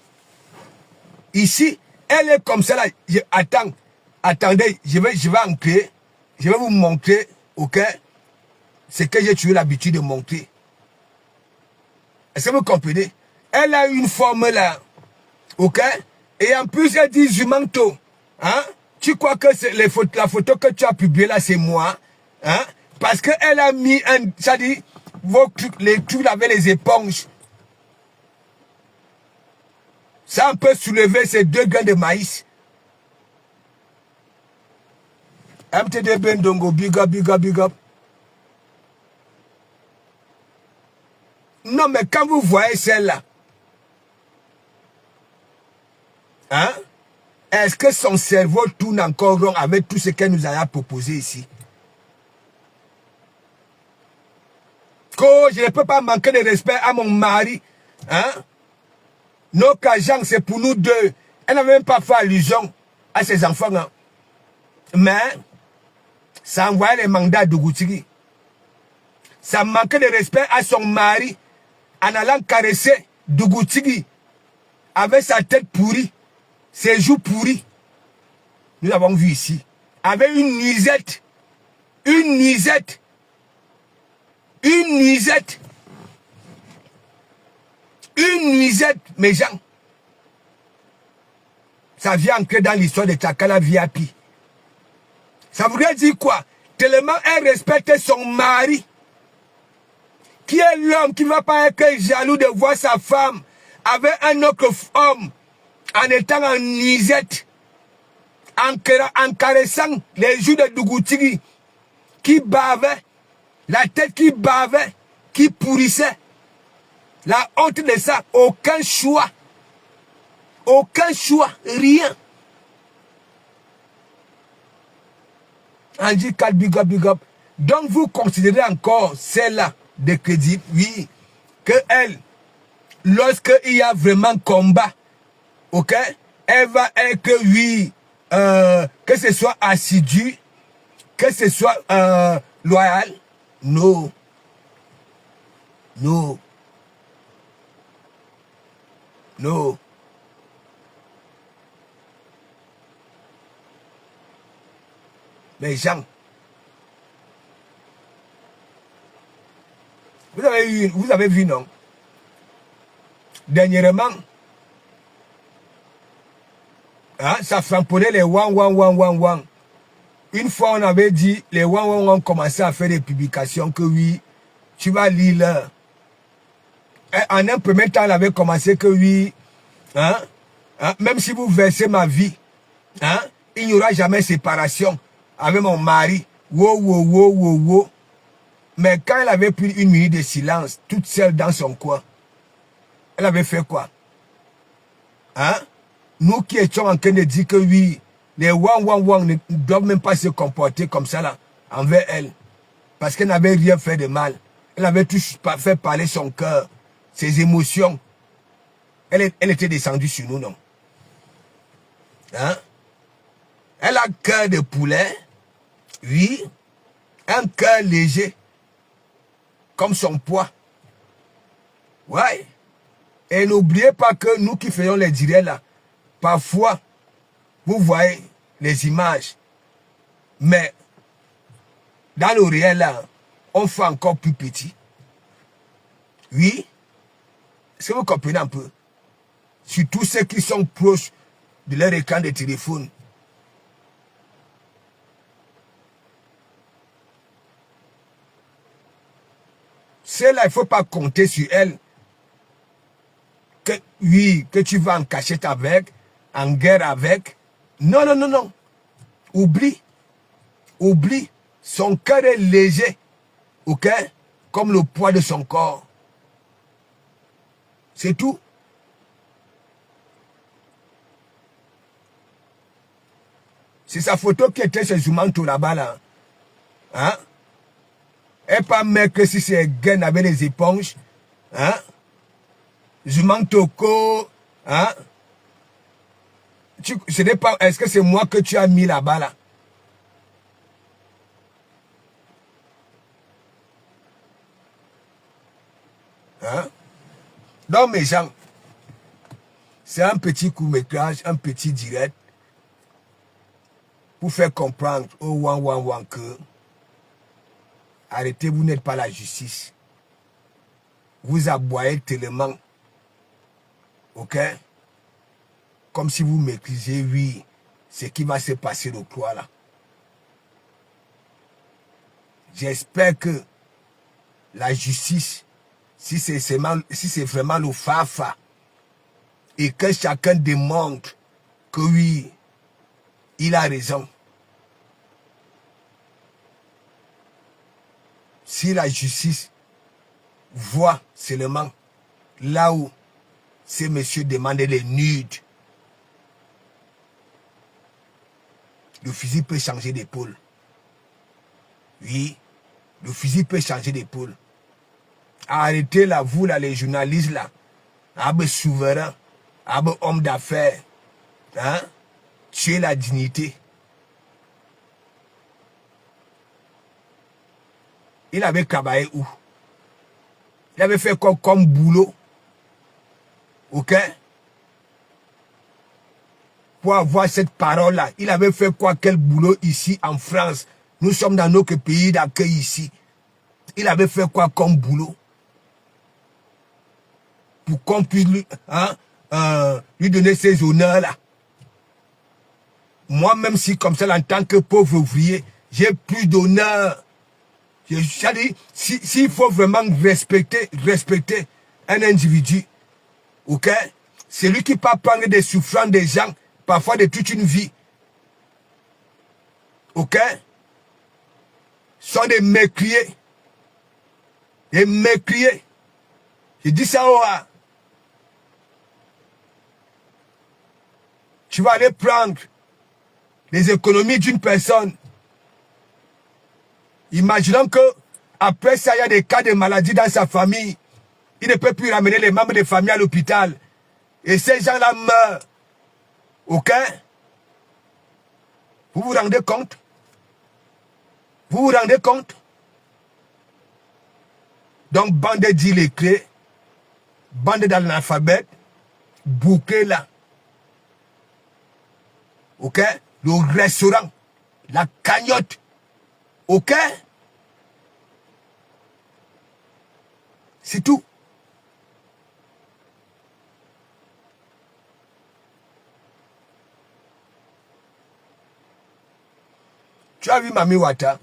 Ici, elle est comme ça là. Attendez, je vais ancrer. Je vais vous montrer, ok, ce que j'ai toujours l'habitude de montrer. Est-ce que vous comprenez? Elle a une forme là, ok? Et en plus, elle dit Jumanto. Hein? Tu crois que la photo que tu as publiée là, c'est moi? Hein? Parce qu'elle a mis un, ça dit, les trucs avec les éponges. Ça peut soulever ces deux grains de maïs. MTD Bendongo, big up, big up, big up. Non, mais quand vous voyez celle-là, hein, est-ce que son cerveau tourne encore rond avec tout ce qu'elle nous a proposé ici? Que je ne peux pas manquer de respect à mon mari. Hein? Nos cajangs, c'est pour nous deux. Elle n'avait même pas fait allusion à ses enfants. Hein. Mais, ça envoyait les mandats de Goutiri. Ça manquait de respect à son mari en allant caresser Dougoutigui avec sa tête pourrie, ses joues pourries. Nous l'avons vu ici. Avec une nuisette. Une nuisette. Une nuisette. Une nuisette, mes gens. Ça vient entrer dans l'histoire de Takala VIP. Ça voudrait dire quoi? Tellement elle respecte son mari, qui est l'homme qui ne va pas être jaloux de voir sa femme avec un autre homme en étant en nuisette, en caressant les joues de Dougoutigui, qui bavait, la tête qui bavait, qui pourrissait. La honte de ça, aucun choix. Aucun choix, rien. On dit 4 big up, big up. Donc vous considérez encore celle-là de crédit, oui, que elle, lorsqu'il y a vraiment combat, ok, elle va être, oui, que ce soit assidu, que ce soit loyal. Non. Non. Non. Les gens, vous avez vu, non? Dernièrement, hein, ça frapponnait les wang. Une fois, on avait dit, les wang ont commencé à faire des publications que oui, tu vas lire là. En un premier temps, elle avait commencé que oui, hein, même si vous versez ma vie, hein, il n'y aura jamais séparation avec mon mari. Wow. Mais quand elle avait pris une minute de silence, toute seule dans son coin, elle avait fait quoi? Hein? Nous qui étions en train de dire que oui, les wang ne doivent même pas se comporter comme ça là, envers elle. Parce qu'elle n'avait rien fait de mal. Elle avait tout fait parler son cœur, ses émotions. Elle était descendue sur nous, non? Hein? Elle a un cœur de poulet, oui, un cœur léger, comme son poids. Ouais. Et n'oubliez pas que nous qui faisons les directs là, Parfois, vous voyez les images, mais dans le réel, là, on fait encore plus petit. Oui, est-ce que vous comprenez un peu? Surtout ceux qui sont proches de leur écran de téléphone. Celle-là, il ne faut pas compter sur elle. Que, oui, que tu vas en cachette avec, en guerre avec. Non, non, non, non. Oublie. Oublie. Son cœur est léger. Ok? Comme le poids de son corps. C'est tout. C'est sa photo qui était chez Zumanto là-bas, là. Hein? Et pas mec que si c'est gain avec les éponges. Hein? Zumantoko. Hein? Ce n'est pas. Est-ce que c'est moi que tu as mis là-bas, là? Hein? Donc, mes gens, c'est un petit court-métrage, un petit direct pour faire comprendre au wan que arrêtez, vous n'êtes pas la justice. Vous aboyez tellement, ok? Comme si vous maîtrisez, oui, ce qui va se passer le croix là. J'espère que la justice, si c'est vraiment le Fafa, et que chacun démontre que oui, il a raison. Si la justice voit seulement là où ces messieurs demandaient les nudes, le fusil peut changer d'épaule. Oui, le fusil peut changer d'épaule. Arrêtez là, vous là, les journalistes là, abe souverain, abe homme d'affaires, hein, tuer la dignité. Il avait travaillé où? Il avait fait quoi comme boulot? Ok? Pour avoir cette parole-là, il avait fait quoi, quel boulot ici en France? Nous sommes dans notre pays d'accueil ici. Il avait fait quoi comme boulot? Pour qu'on puisse lui, hein, lui donner ses honneurs-là. Moi, même si comme ça, en tant que pauvre ouvrier, j'ai plus d'honneur. C'est-à-dire, s'il faut vraiment respecter un individu, ok? C'est lui qui peut prendre des souffrances des gens, parfois de toute une vie. Ok? Sont des mécriers. Des mécriers. Je dis ça au A. Tu vas aller prendre les économies d'une personne. Imaginons que après ça, il y a des cas de maladie dans sa famille. Il ne peut plus ramener les membres de famille à l'hôpital. Et ces gens-là meurent. Ok? Vous vous rendez compte? Vous vous rendez compte? Donc, bande d'illettrés, bande d'analphabètes, bouquet là. Ok? Le restaurant, la cagnotte. Ok? C'est tout. Tu as vu Mami Wata?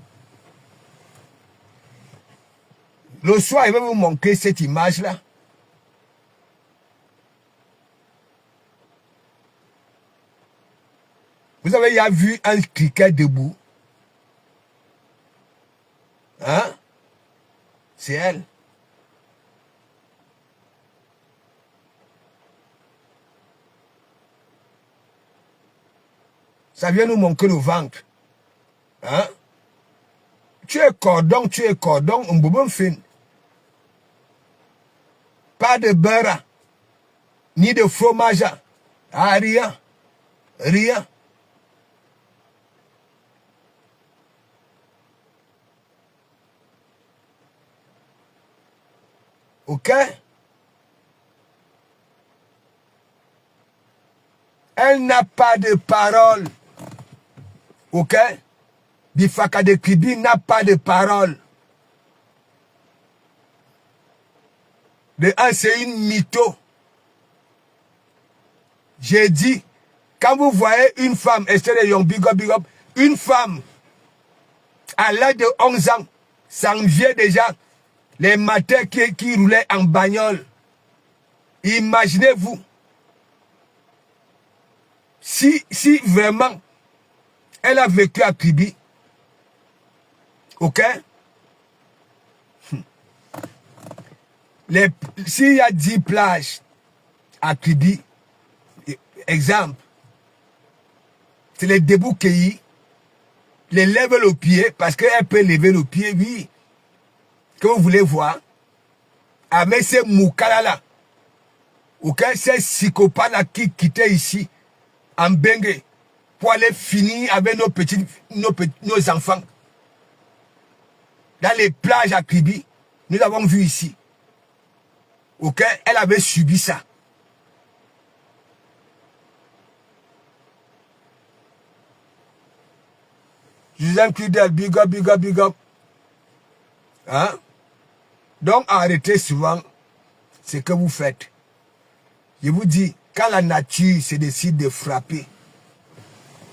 Le soir, il va vous montrer cette image-là. Vous avez déjà vu un criquet debout? Hein? C'est elle. Ça vient nous montrer le ventre. Hein? Tu es cordon, on boubon fin. Pas de beurre, ni de fromage. Ah, rien. Rien. Ok? Elle n'a pas de parole. Ok? Bifaka de Kribi n'a pas de parole. De un, c'est une mytho. J'ai dit, quand vous voyez une femme, Esther de Young, big up, une femme, à l'âge de 11 ans, ça me vient déjà les matins qui roulaient en bagnole. Imaginez-vous, si vraiment elle a vécu à Kribi, ok? S'il y a 10 plages à Kribi, exemple, c'est les débouts cueillis, les lève le pied, parce qu'elle peut lever le pied, oui, que vous voulez voir, avec ces moukala là, ok, ces psychopathes là qui quittaient ici, en Bengue, pour aller finir avec nos enfants. Dans les plages à Kribi, nous avons vu ici. Ok, elle avait subi ça. Suzanne Crudel, big up, big up, big up. Hein? Donc arrêtez souvent ce que vous faites. Je vous dis, quand la nature se décide de frapper,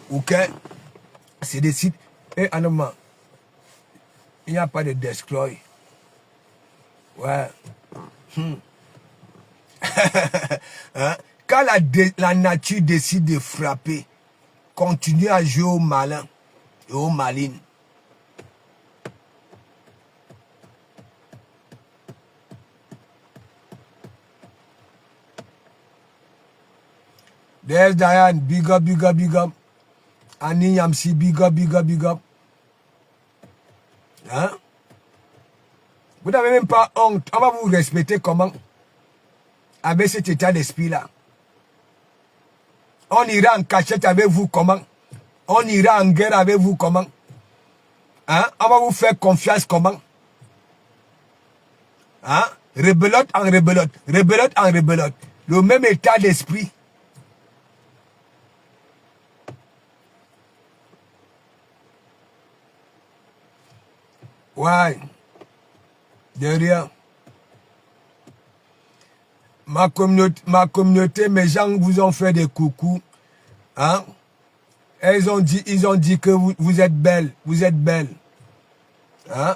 ok, se décide, et en moment, il n'y a pas de destroy. Ouais. Hein? Quand la nature décide de frapper, continuez à jouer au malin et au malin. There's Diane, big up, big up, big up. Annie Yamsi, big up, big up, big up. Hein? Vous n'avez même pas honte. On va vous respecter comment? Avec cet état d'esprit-là. On ira en cachette avec vous comment? On ira en guerre avec vous comment? Hein? On va vous faire confiance comment? Hein? Rebelote en rebelote. Rebelote en rebelote. Le même état d'esprit. Ouais. De rien. Ma communauté, mes gens vous ont fait des coucous. Hein? Ils ont dit que vous êtes belle. Vous êtes belle. Hein?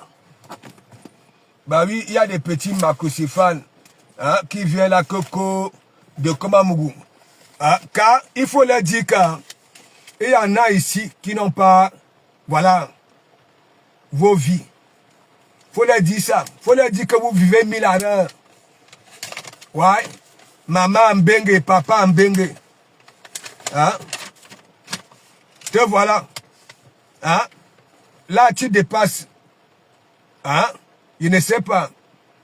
Bah oui, il y a des petits macrocéphales, hein, qui viennent là, Coco, de Komamougou. Hein? Car il faut leur dire qu'il y en a ici qui n'ont pas, voilà, vos vies. Il faut leur dire ça. Il faut leur dire que vous vivez 1000 à l'heure. Ouais. Maman Mbengue, papa Mbengue. Hein? Te voilà. Hein? Là, tu dépasses. Hein? Je ne sais pas.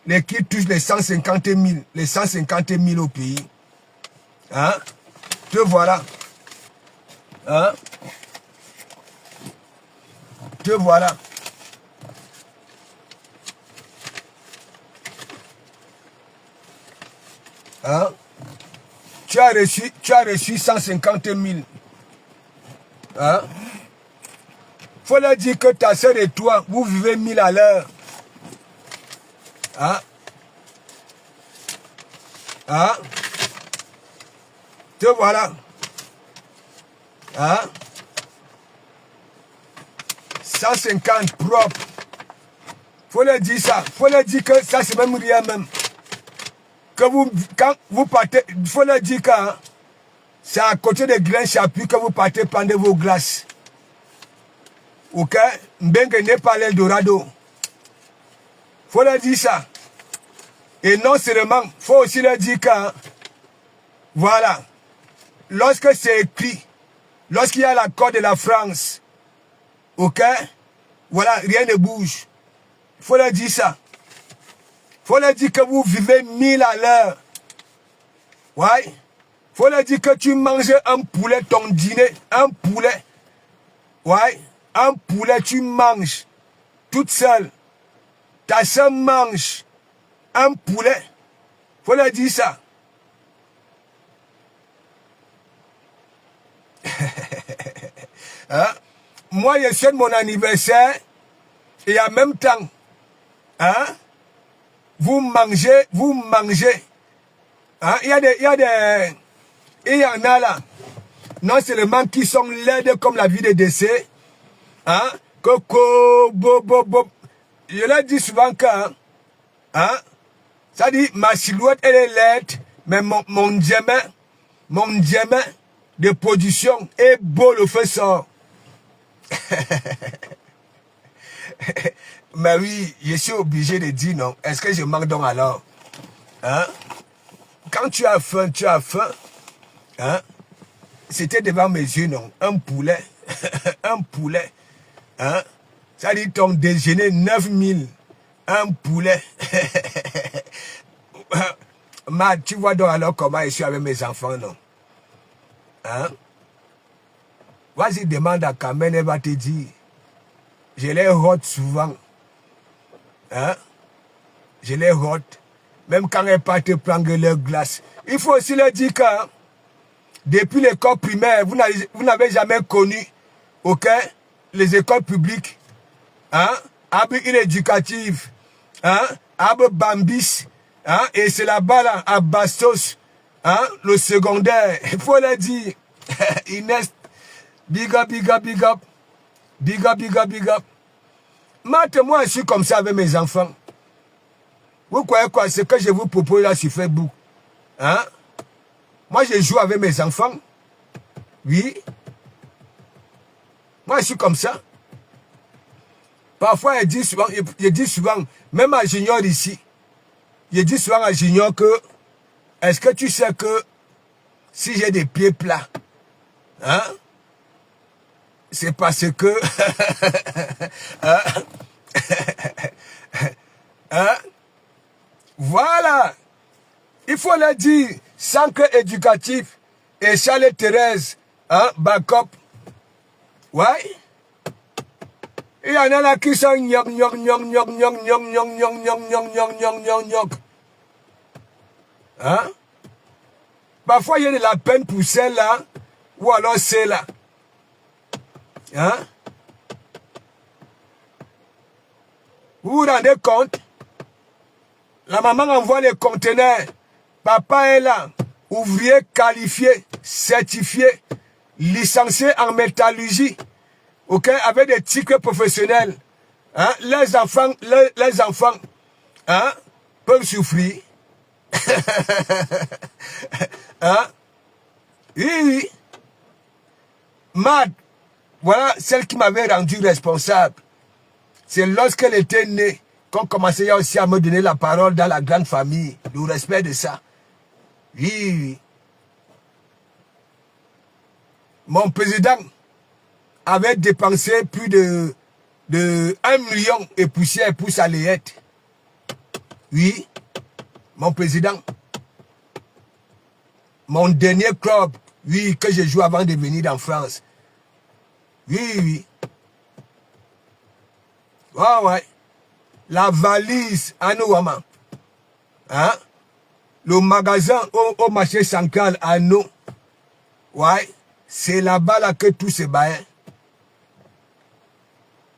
Les qui touchent les 150 000. Les 150 000 au pays. Hein? Te voilà. Hein? Te voilà. Hein? Tu as reçu 150 000. Hein? Faut leur dire que ta soeur et toi, vous vivez 1000 à l'heure. Hein? Hein? Te voilà. Hein? 150 propres. Faut leur dire ça. Faut leur dire que ça, c'est même rien même. Que quand vous partez, il faut leur dire que hein, c'est à côté de Grain Chapuis que vous partez prendre vos glaces. Ok? Mbengue n'est pas l'Eldorado. Faut leur dire ça. Et non seulement, faut aussi leur dire que, hein, voilà, lorsque c'est écrit, lorsqu'il y a l'accord de la France, ok? Voilà, rien ne bouge. Faut leur dire ça. Faut leur dire que vous vivez 1000 à l'heure. Ouais. Faut leur dire que tu manges un poulet, ton dîner, un poulet. Ouais. Un poulet, tu manges toute seule. Ta soeur mange un poulet. Faut leur dire ça. Hein? Moi, je souhaite mon anniversaire et en même temps, hein, vous mangez. Hein? Il y en a là, non seulement qui sont laides comme la vie de décès, hein, je leur dis souvent que, hein, ça dit, ma silhouette elle est laide, mais mon diamant de production est beau, le feu sort. Mais oui, je suis obligé de dire non. Est-ce que je manque donc alors? Hein? Quand tu as faim, hein? C'était devant mes yeux, non? Un poulet. Un poulet. Hein? Ça dit ton déjeuner 9000. Un poulet. Tu vois donc alors comment je suis avec mes enfants, non? Hein? Vas-y, demande à Carmen, elle va te dire. Je les rote souvent. Hein? Je les rote. Même quand elles partent prendre leur glace. Il faut aussi leur dire que depuis l'école primaire, vous n'avez jamais connu, ok, les écoles publiques. Hein? Avec une éducative. Hein? Avec Bambis. Hein? Et c'est là-bas, là, à Bastos. Hein? Le secondaire. Il faut leur dire. Inès, big up, big up, big up. Big up, big up, big up. Moi, je suis comme ça avec mes enfants. Vous croyez quoi? Ce que je vous propose là sur Facebook. Hein? Moi, je joue avec mes enfants. Oui. Moi, je suis comme ça. Parfois, je dis souvent, même à Junior ici, je dis souvent à Junior que, est-ce que tu sais que si j'ai des pieds plats, hein? C'est parce que... hein? Hein? Voilà. Il faut le dire. Centre éducatif et Charles Thérèse, hein? Backup. Ouais. Il y en a là qui sont hein? Parfois, il y a de la peine pour celle-là, ou alors celle-là. Hein? Vous vous rendez compte? La maman envoie les conteneurs. Papa est là. Ouvrier qualifié, certifié, licencié en métallurgie. Ok? Avec des tickets professionnels. Hein? Les enfants, hein? Peuvent souffrir. Hein? Oui. Mad. Voilà celle qui m'avait rendu responsable. C'est lorsqu'elle était née qu'on commençait aussi à me donner la parole dans la grande famille. Le respect de ça. Oui. Mon président avait dépensé plus de 1 million et poussière pour sa layette. Oui. Mon président. Mon dernier club, oui, que je joue avant de venir en France. Oui. Ouais. La valise à Nouama. Hein? Le magasin au marché central à nous. Ouais. C'est là-bas là que tout se bat.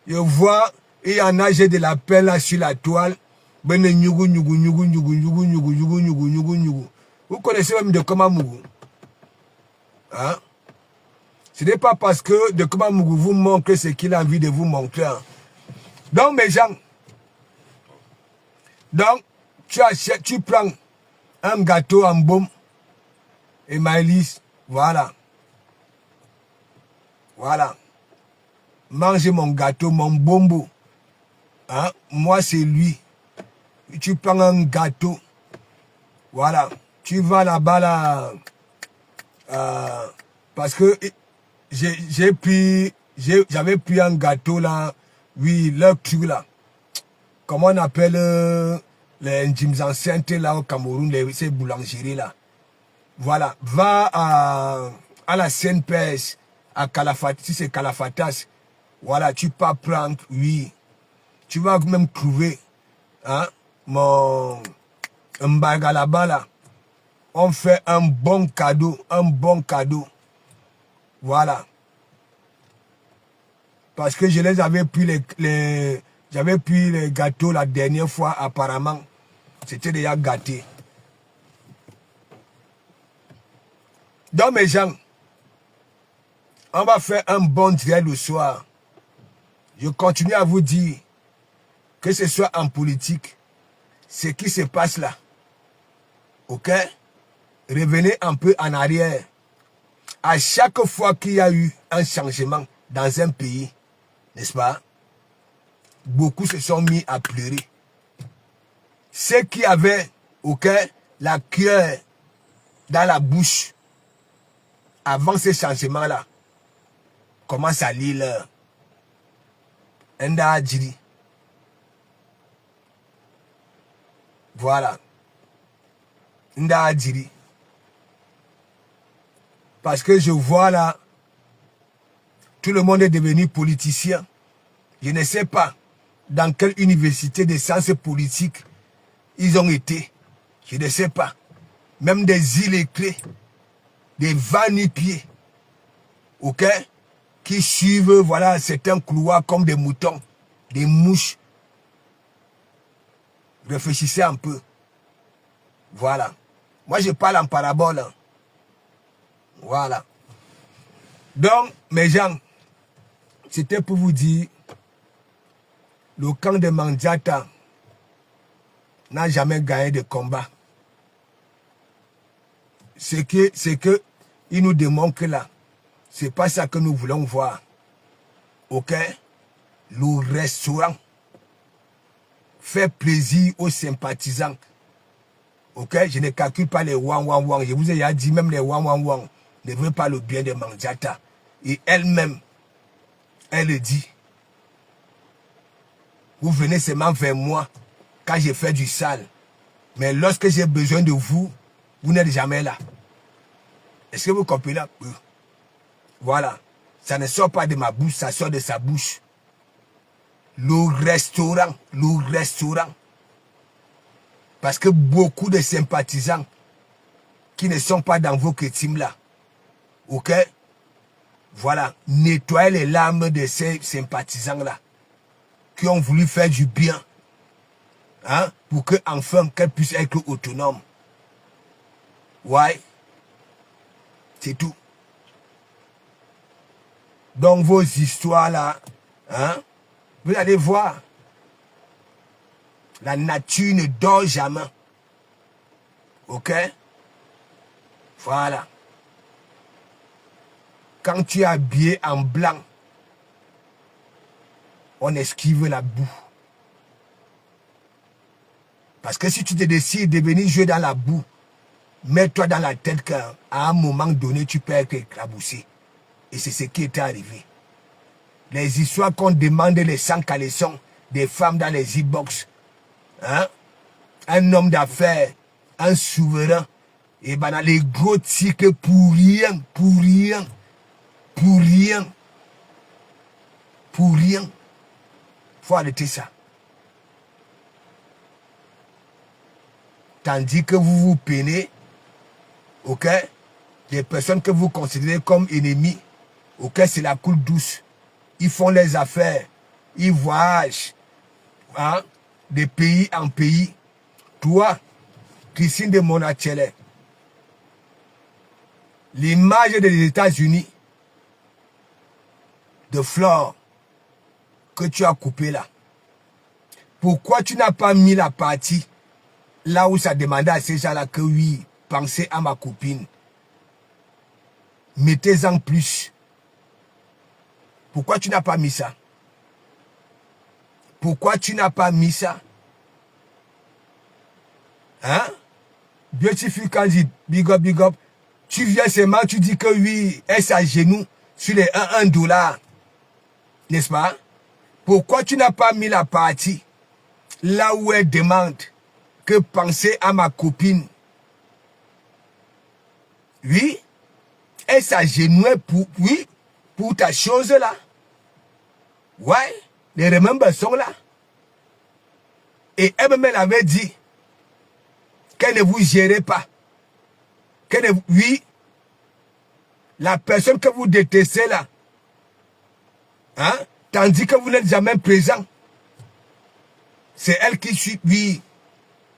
Je vois, il y en a, j'ai de la pelle là sur la toile. Vous connaissez même de Komamougou. Hein? Ce n'est pas parce que de Komamougou vous montre ce qu'il a envie de vous montrer. Donc mes gens, donc tu prends un gâteau en baume et maïs, voilà. Mangez mon gâteau, mon bombo. Hein? Moi c'est lui. Tu prends un gâteau, voilà. Tu vas là-bas là, parce que j'avais pris un gâteau là. Oui, leur truc là. Comment on appelle les intimes enceintes là au Cameroun, ces boulangeries là. Voilà. Va à la Seine-Pêche, à Kalafatas, si c'est Kalafatas. Voilà, tu peux prendre, oui. Tu vas même trouver, hein, mon mbaga là-bas là. On fait un bon cadeau. Voilà. Parce que je les avais pris j'avais pris les gâteaux la dernière fois, apparemment. C'était déjà gâté. Donc mes gens, on va faire un bon direct le soir. Je continue à vous dire, que ce soit en politique, ce qui se passe là. Ok? Revenez un peu en arrière. À chaque fois qu'il y a eu un changement dans un pays, n'est-ce pas? Beaucoup se sont mis à pleurer. Ceux qui avaient, ok, la cuillère dans la bouche avant ce changement-là, commencent à lire leur Enda Adjiri. Voilà. Enda Adjiri. Parce que je vois là, tout le monde est devenu politicien. Je ne sais pas dans quelle université de sciences politiques ils ont été. Je ne sais pas. Même des illettrés, des va-ni-pieds, ok, qui suivent, voilà, certains couloirs comme des moutons, des mouches. Réfléchissez un peu. Voilà. Moi, je parle en parabole. Hein. Voilà. Donc, mes gens, c'était pour vous dire, le camp de Mandiata n'a jamais gagné de combat. Ce que il nous démontre là, c'est pas ça que nous voulons voir. Ok? Le restaurant fait plaisir aux sympathisants. Ok? Je ne calcule pas les wang. Je vous ai déjà dit, même les wang ne veulent pas le bien de Mandiata. Et elle-même, elle le dit. Vous venez seulement vers moi quand j'ai fait du sale. Mais lorsque j'ai besoin de vous, vous n'êtes jamais là. Est-ce que vous comprenez là? Voilà. Ça ne sort pas de ma bouche, ça sort de sa bouche. Le restaurant. Parce que beaucoup de sympathisants qui ne sont pas dans vos teams là, ok? Voilà. Nettoyez les larmes de ces sympathisants là, qui ont voulu faire du bien, hein, pour que enfin qu'elles puissent être autonomes. Ouais. C'est tout. Donc vos histoires là, hein, vous allez voir, la nature ne dort jamais. Ok? Voilà. Quand tu es habillé en blanc, on esquive la boue. Parce que si tu te décides de venir jouer dans la boue, mets-toi dans la tête qu'à un moment donné, tu peux être éclaboussé. Et c'est ce qui est arrivé. Les histoires qu'on demande les sans caleçons des femmes dans les e-box. Hein? Un homme d'affaires, un souverain, et ben les gros tickets pour rien. Faut arrêter ça. Tandis que vous vous peinez, ok, les personnes que vous considérez comme ennemis, ok, c'est la coule douce. Ils font les affaires, ils voyagent, hein, de pays en pays. Toi, Christine de Monachele, l'image des États-Unis, de fleurs que tu as coupé là, pourquoi tu n'as pas mis la partie là où ça demandait à ces gens-là que oui, pensez à ma copine. Mettez-en plus. Pourquoi tu n'as pas mis ça? Pourquoi tu n'as pas mis ça? Hein? Beautiful Candid, big up. Tu viens seulement, tu dis que oui, elle s'agenouille sur les $1. N'est-ce pas? Pourquoi tu n'as pas mis la partie là où elle demande que pensez à ma copine? Oui, elle s'agenouille pour ta chose là. Ouais, les remembers sont là. Et elle-même elle avait dit qu'elle ne vous gérez pas. Oui, la personne que vous détestez là, hein, Tandis que vous n'êtes jamais présent. C'est elle qui suit, oui,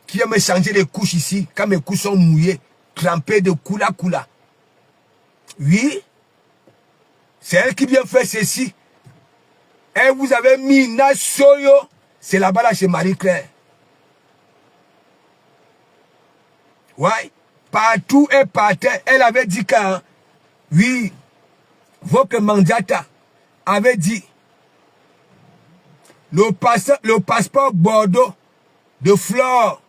qui vient me changer les couches ici, quand mes couches sont mouillées, trempées de coula. Oui, c'est elle qui vient faire ceci. Et vous avez mis Nasoyo, c'est là-bas là chez Marie-Claire. Ouais, partout et par terre, elle avait dit que, oui, votre Mandiata avait dit, le passeport Bordeaux de Flore,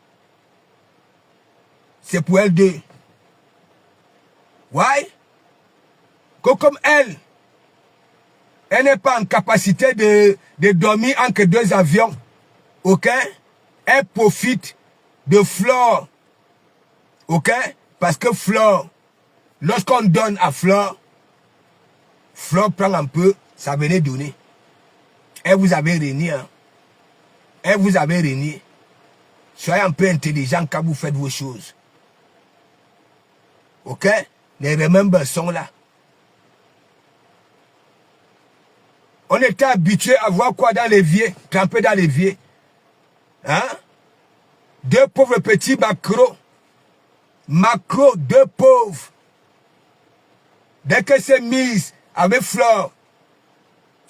c'est pour elle deux. Ouais, que comme elle n'est pas en capacité de dormir entre deux avions, ok? Elle profite de Flore, ok? Parce que Flore, lorsqu'on donne à Flore, Flore prend un peu, ça venait donner. Et vous avez renié, hein? Et vous avez renié. Soyez un peu intelligent quand vous faites vos choses. Ok? Les remembers sont là. On était habitué à voir quoi dans l'évier, trempé dans l'évier. Hein? Deux pauvres petits macros. Macros, deux pauvres. Dès que c'est mise avec Flore,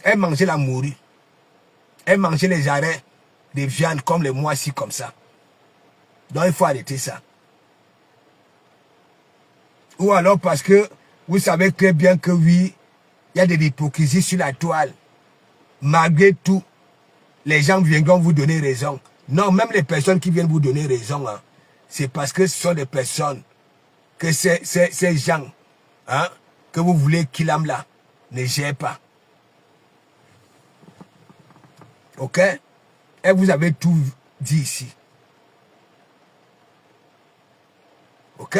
elle mangeait la morue. Elle mangeait les arrêts de viande comme les mois-ci comme ça. Donc il faut arrêter ça. Ou alors parce que vous savez très bien que oui, il y a de l'hypocrisie sur la toile. Malgré tout, les gens viendront vous donner raison. Non, même les personnes qui viennent vous donner raison, hein, c'est parce que ce sont des personnes que ces gens, hein, que vous voulez qu'ils aiment là, ne gèrent pas. Ok? Et vous avez tout dit ici. Ok?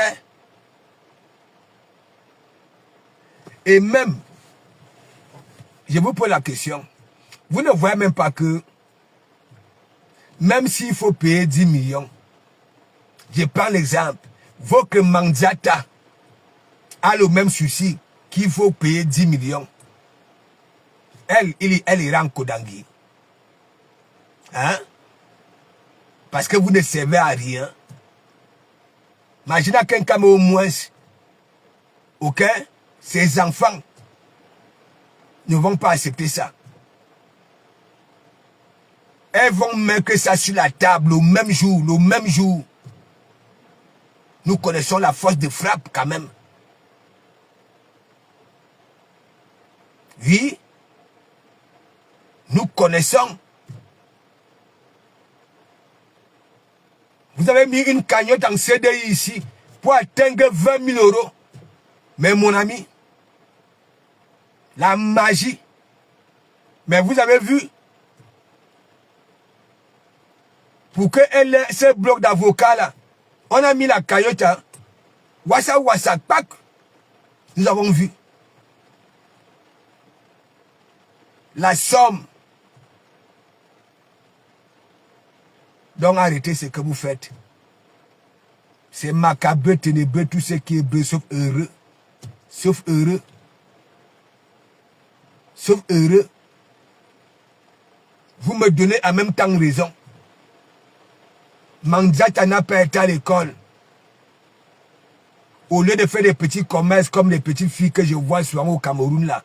Et même, je vous pose la question, vous ne voyez même pas que, même s'il faut payer 10 millions, je prends l'exemple, votre Mandiata a le même souci qu'il faut payer 10 millions. Elle ira en Kodangui. Hein? Parce que vous ne servez à rien. Imaginez quelqu'un au moins, ok? Ses enfants ne vont pas accepter ça. Elles vont mettre ça sur la table le même jour. Nous connaissons la force de frappe quand même. Oui, nous connaissons. Vous avez mis une cagnotte en CDI ici pour atteindre 20 000 euros. Mais mon ami, la magie. Mais vous avez vu, pour que elle ait ce bloc d'avocats là, on a mis la cagnotte, hein. Wassa, pack. Nous avons vu. La somme. Donc arrêtez ce que vous faites. C'est macabre, ténébreux, tout ce qui est bleu, sauf heureux. Sauf heureux. Sauf heureux. Vous me donnez en même temps raison. Mandiata n'a pas été à l'école. Au lieu de faire des petits commerces comme les petites filles que je vois souvent au Cameroun là,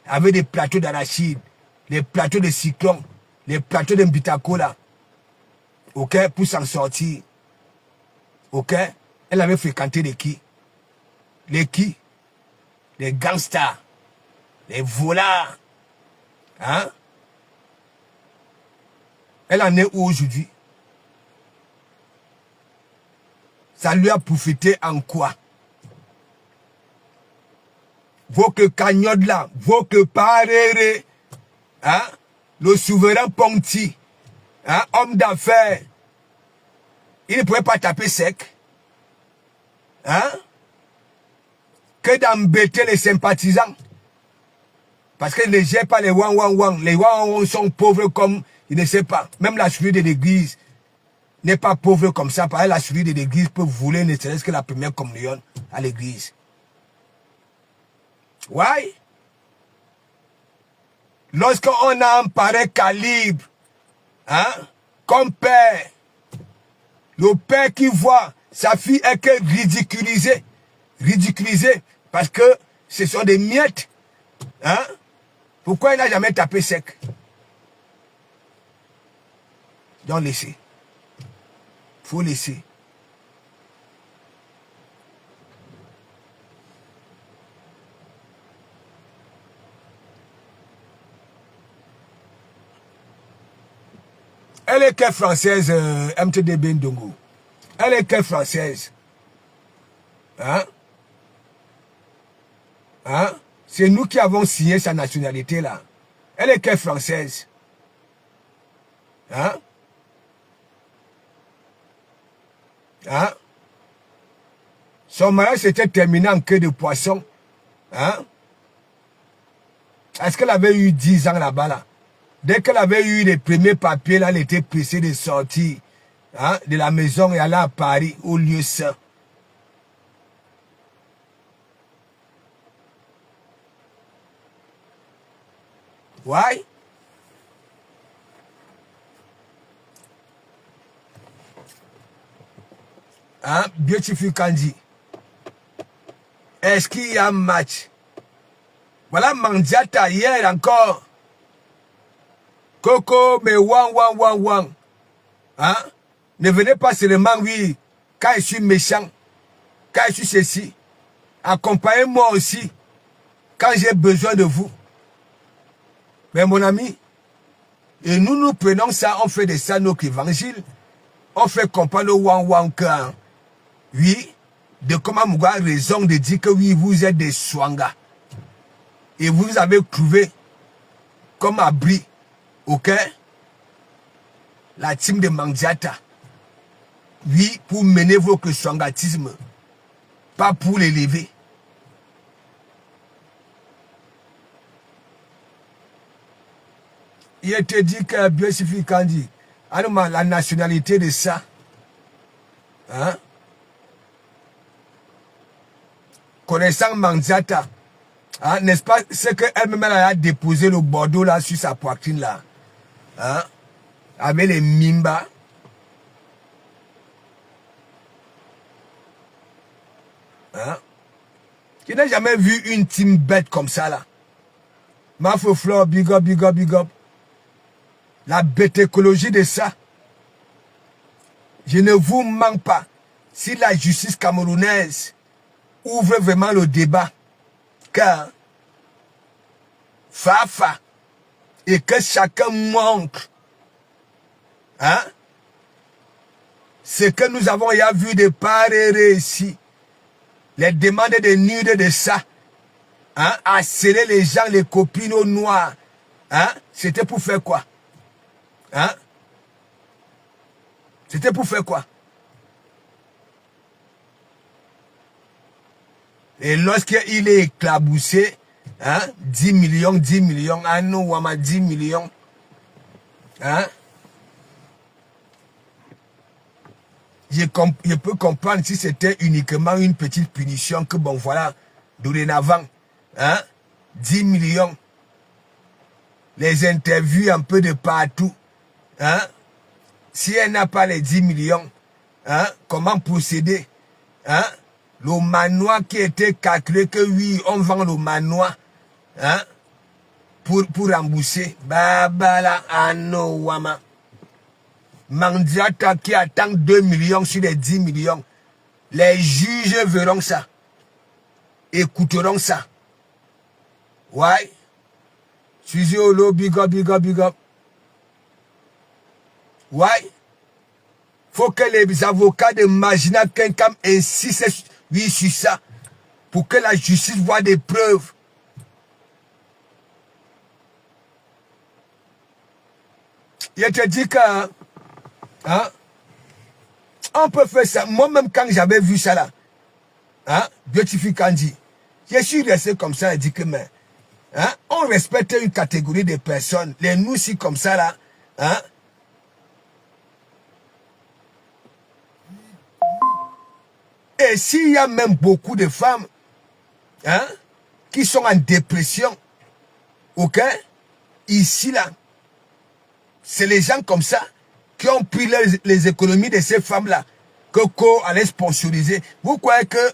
avec des plateaux d'arachide, des plateaux de cyclone, des plateaux de mbitako là, ok, pour s'en sortir. Ok, elle avait fréquenté les qui? Les qui? Les gangsters, les voleurs. Hein? Elle en est où aujourd'hui? Ça lui a profité en quoi? Votre cagnotte là, votre paréré, hein? Le souverain Ponti, hein? Homme d'affaires, il ne pouvait pas taper sec. Hein? Que d'embêter les sympathisants. Parce qu'ils ne gèrent pas les wang. Les wang sont pauvres comme, il ne sait pas. Même la survie de l'église n'est pas pauvre comme ça. Parce que la survie de l'église peut voler ne serait-ce que la première communion à l'église. Ouais. Lorsqu'on a un pareil calibre, hein, comme père, le père qui voit sa fille est que ridiculisée, parce que ce sont des miettes, hein, pourquoi il n'a jamais tapé sec? Donc laisser. Faut laisser. Elle est quelle française, MTDB Ndongo? Elle est quelle française? Hein? Hein? C'est nous qui avons signé sa nationalité là. Elle est quelle française? Hein? Hein? Son mariage s'était terminé en queue de poisson. Hein? Est-ce qu'elle avait eu 10 ans là-bas là? Dès qu'elle avait eu les premiers papiers, là, elle était pressée de sortir, hein, de la maison et aller à Paris, au lieu saint. Ouais. Hein, Beautiful Kandi. Est-ce qu'il y a un match? Voilà Mandiata hier encore. Coco, mais wang. Hein? Ne venez pas seulement, oui, quand je suis méchant, quand je suis ceci. Accompagnez-moi aussi, quand j'ai besoin de vous. Mais mon ami, et nous prenons ça, on fait de ça notre évangile. On fait comprendre le wang que, oui, de comment vous avez raison de dire que oui, vous êtes des Swanga. Et vous avez trouvé comme abri. Ok? La team de Mandiata. Oui, pour mener votre swangatisme. Pas pour l'élever. Il te dit que Beautiful Kandi, la nationalité de ça. Hein? Connaissant Mandiata. Hein? N'est-ce pas ce qu'elle-même a déposé le bordeaux là sur sa poitrine là? Hein? Avec les Mimba. Hein? Je n'ai jamais vu une team bête comme ça là. Mafo Flore, big up. La bête écologie de ça. Je ne vous manque pas. Si la justice camerounaise ouvre vraiment le débat, car Fafa, et que chacun montre, hein, ce que nous avons déjà vu de parer ici, les demandes de nudes de ça, hein, harceler les gens, les copines au noir, hein, c'était pour faire quoi? Hein? C'était pour faire quoi? Et lorsqu'il est éclaboussé, hein, 10 millions, ah non, Wama 10 millions, hein? Je peux comprendre si c'était uniquement une petite punition que bon voilà, dorénavant, hein, 10 millions, les interviews un peu de partout, hein, si elle n'a pas les 10 millions, hein, comment procéder, hein, le manoir qui était calculé que oui, on vend le manoir, hein, pour rembourser, babala, ano, wama. Mandiata qui attend 2 millions sur les 10 millions. Les juges verront ça. Écouteront ça. Ouais. Suzy Olo, big up. Ouais. Faut que les avocats de Magina Kenkam insistent, oui, sur ça. Pour que la justice voit des preuves. Je te dis que, hein, on peut faire ça. Moi-même, quand j'avais vu ça là, hein, Beautiful Kandi, je suis resté comme ça et dit que, mais, hein, on respecte une catégorie de personnes. Les nous, si comme ça là, hein. Et s'il y a même beaucoup de femmes, hein, qui sont en dépression, ok, ici, là, c'est les gens comme ça qui ont pris les économies de ces femmes-là que Co allait sponsoriser. Vous croyez que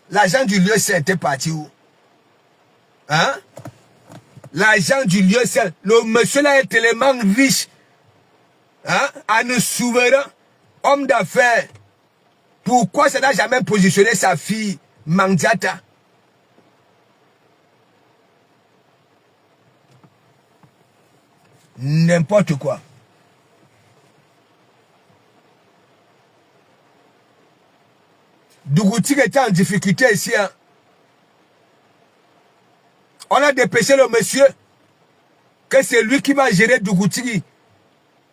l'agent du lieu était parti où? Hein? L'agent du lieu, le monsieur là est tellement riche, hein, un souverain, homme d'affaires. Pourquoi ça n'a jamais positionné sa fille Mandiata? N'importe quoi. Dougouti était en difficulté ici. Hein. On a dépêché le monsieur que c'est lui qui va gérer Dougouti.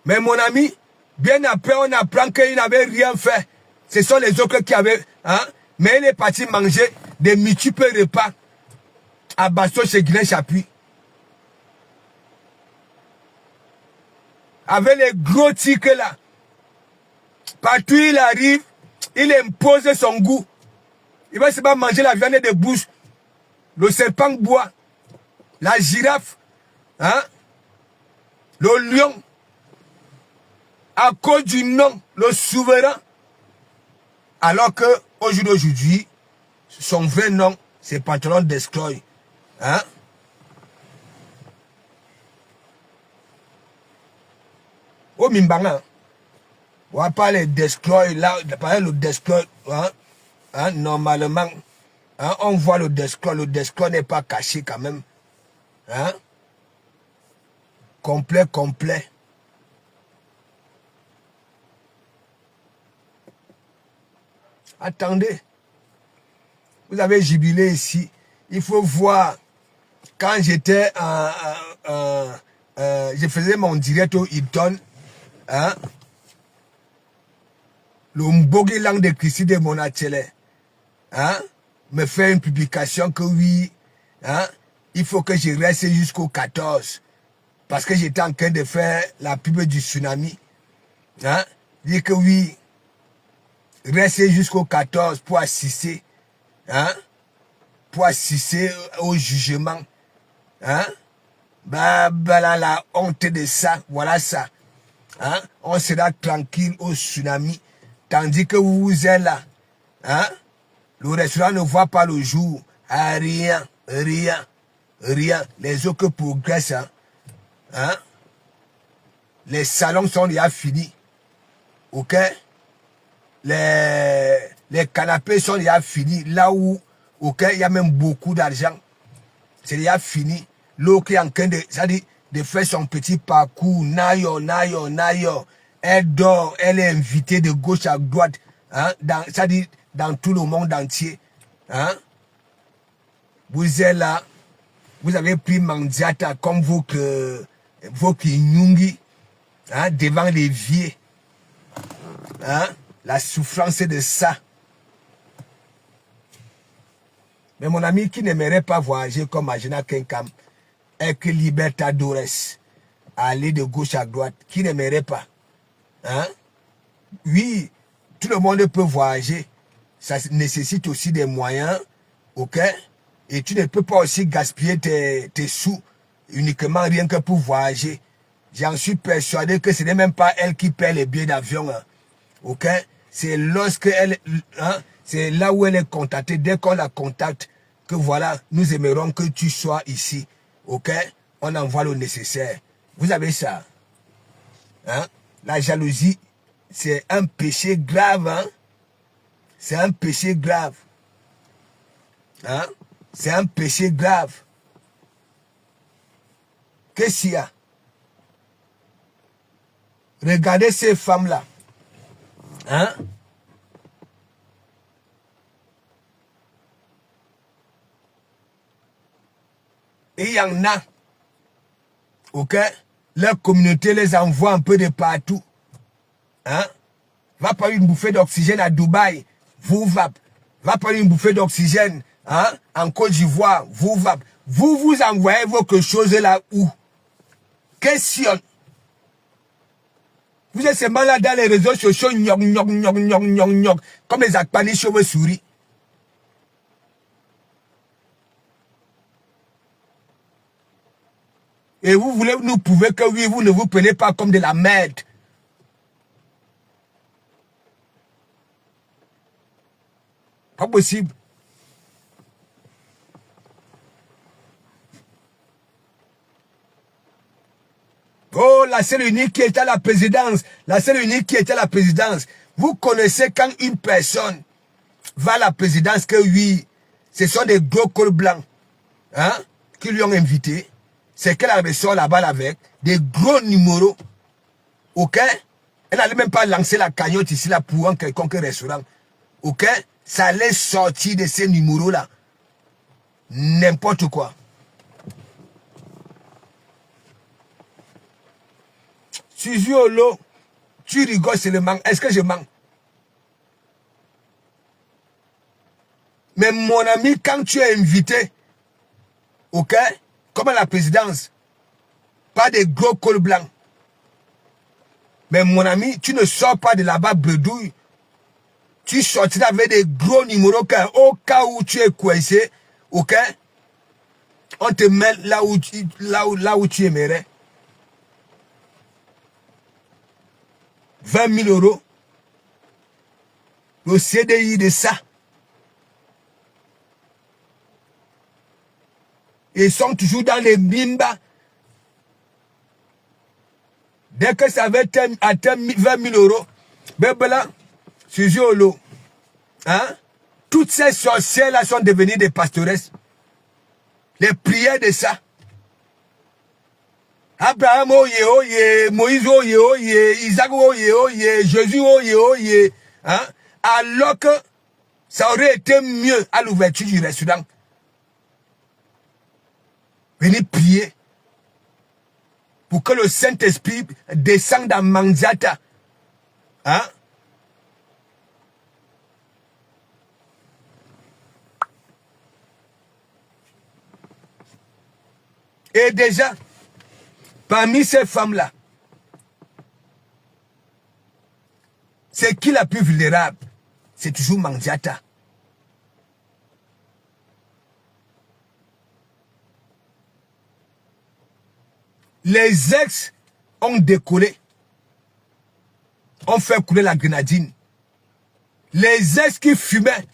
Mais mon ami, bien après, on apprend qu'il n'avait rien fait. Ce sont les autres qui avaient... Hein? Mais il est parti manger des multiples repas à Basso chez Guilain Chapuis. Avec les gros tickets là. Partout il arrive, il impose son goût. Il va se pas manger la viande de bouche. Le serpent bois. La girafe. Hein? Le lion. À cause du nom, le souverain. Alors que au jour d'aujourd'hui, son vrai nom, c'est Pantalon d'Escroy. Hein? Au Mimbanga, on va parler d'Escroy, là, parler le d'Escroy, hein? Hein? Normalement, hein? On voit le d'Escroy n'est pas caché quand même. Hein? Complet, complet. Attendez. Vous avez jubilé ici. Il faut voir. Quand j'étais je faisais mon direct au Hilton. Hein? Le Mbogi langue de Christy de Monachele. Hein? Me fait une publication que oui. Hein? Il faut que je reste jusqu'au 14. Parce que j'étais en train de faire la pub du tsunami. Hein? Dit que oui. Restez jusqu'au 14 pour assister. Hein? Pour assister au jugement. Hein? Bah, la honte de ça. Voilà ça. Hein? On sera tranquille au tsunami. Tandis que vous êtes là. Hein? Le restaurant ne voit pas le jour. Ah, rien, rien, rien. Les autres progressent. Hein? Hein? Les salons sont déjà finis. Ok? Les canapés sont déjà finis. Là où, ok, il y a même beaucoup d'argent. C'est déjà fini. L'autre est en train de faire son petit parcours. Nayo. Elle dort, elle est invitée de gauche à droite. Hein, dans tout le monde entier. Hein? Vous êtes là. Vous avez pris Mandiata comme vos Kinyungi. Hein, devant les vieux. Hein? La souffrance de ça. Mais mon ami qui n'aimerait pas voyager comme Agena Kenkam, et que Libertadores, aller de gauche à droite, qui n'aimerait pas. Hein? Oui, tout le monde peut voyager. Ça nécessite aussi des moyens. Ok? Et tu ne peux pas aussi gaspiller tes sous uniquement rien que pour voyager. J'en suis persuadé que ce n'est même pas elle qui paie les billets d'avion. Hein. Ok? C'est lorsque elle, hein, c'est là où elle est contactée. Dès qu'on la contacte, que voilà, nous aimerons que tu sois ici. Ok? On envoie le nécessaire. Vous avez ça? Hein? La jalousie, c'est un péché grave. Hein? C'est un péché grave. Hein? C'est un péché grave. Qu'est-ce qu'il y a? Regardez ces femmes-là. Hein? Et il y en a. Ok? Leur communauté les envoie un peu de partout. Hein? Va prendre une bouffée d'oxygène à Dubaï. Vous va prendre une bouffée d'oxygène. Hein? En Côte d'Ivoire. Vous envoyez quelque chose là où? Question. Vous êtes seulement là dans les réseaux sociaux, comme les akpanis chauves-souris. Et vous voulez nous prouver que oui, vous ne vous prenez pas comme de la merde. Pas possible. Oh, la seule unique qui était à la présidence. La seule unique qui était à la présidence. Vous connaissez quand une personne va à la présidence que oui, ce sont des gros cols blancs hein, qui lui ont invité. C'est qu'elle ressort là-bas avec des gros numéros. Ok? Elle n'allait même pas lancer la cagnotte ici là pour un quelconque restaurant. Ok? Ça allait sortir de ces numéros-là. N'importe quoi. Suzy Olo, tu rigoles seulement. Est-ce que je mens? Mais mon ami, quand tu es invité, ok, comme à la présidence, pas des gros cols blancs. Mais mon ami, tu ne sors pas de là-bas bredouille. Tu sortiras avec des gros numéros au cas où tu es coincé, ok, on te met là où tu aimerais. 20 000 euros. Le CDI de ça. Ils sont toujours dans les bimba. Dès que ça va atteindre 20 000 euros, bébé là, Suzy Olo, hein? Toutes ces sorcières-là sont devenues des pastoresses. Les prières de ça. Abraham, oye, oye, Moïse, oye, oye, Isaac, oye, oye, Jésus, oye, oye. Hein? Alors que ça aurait été mieux à l'ouverture du restaurant. Venez prier pour que le Saint-Esprit descende dans Manzata. Hein? Et déjà, parmi ces femmes-là, c'est qui la plus vulnérable? C'est toujours Manzata. Les ex ont décollé, ont fait couler la grenadine. Les ex qui fumaient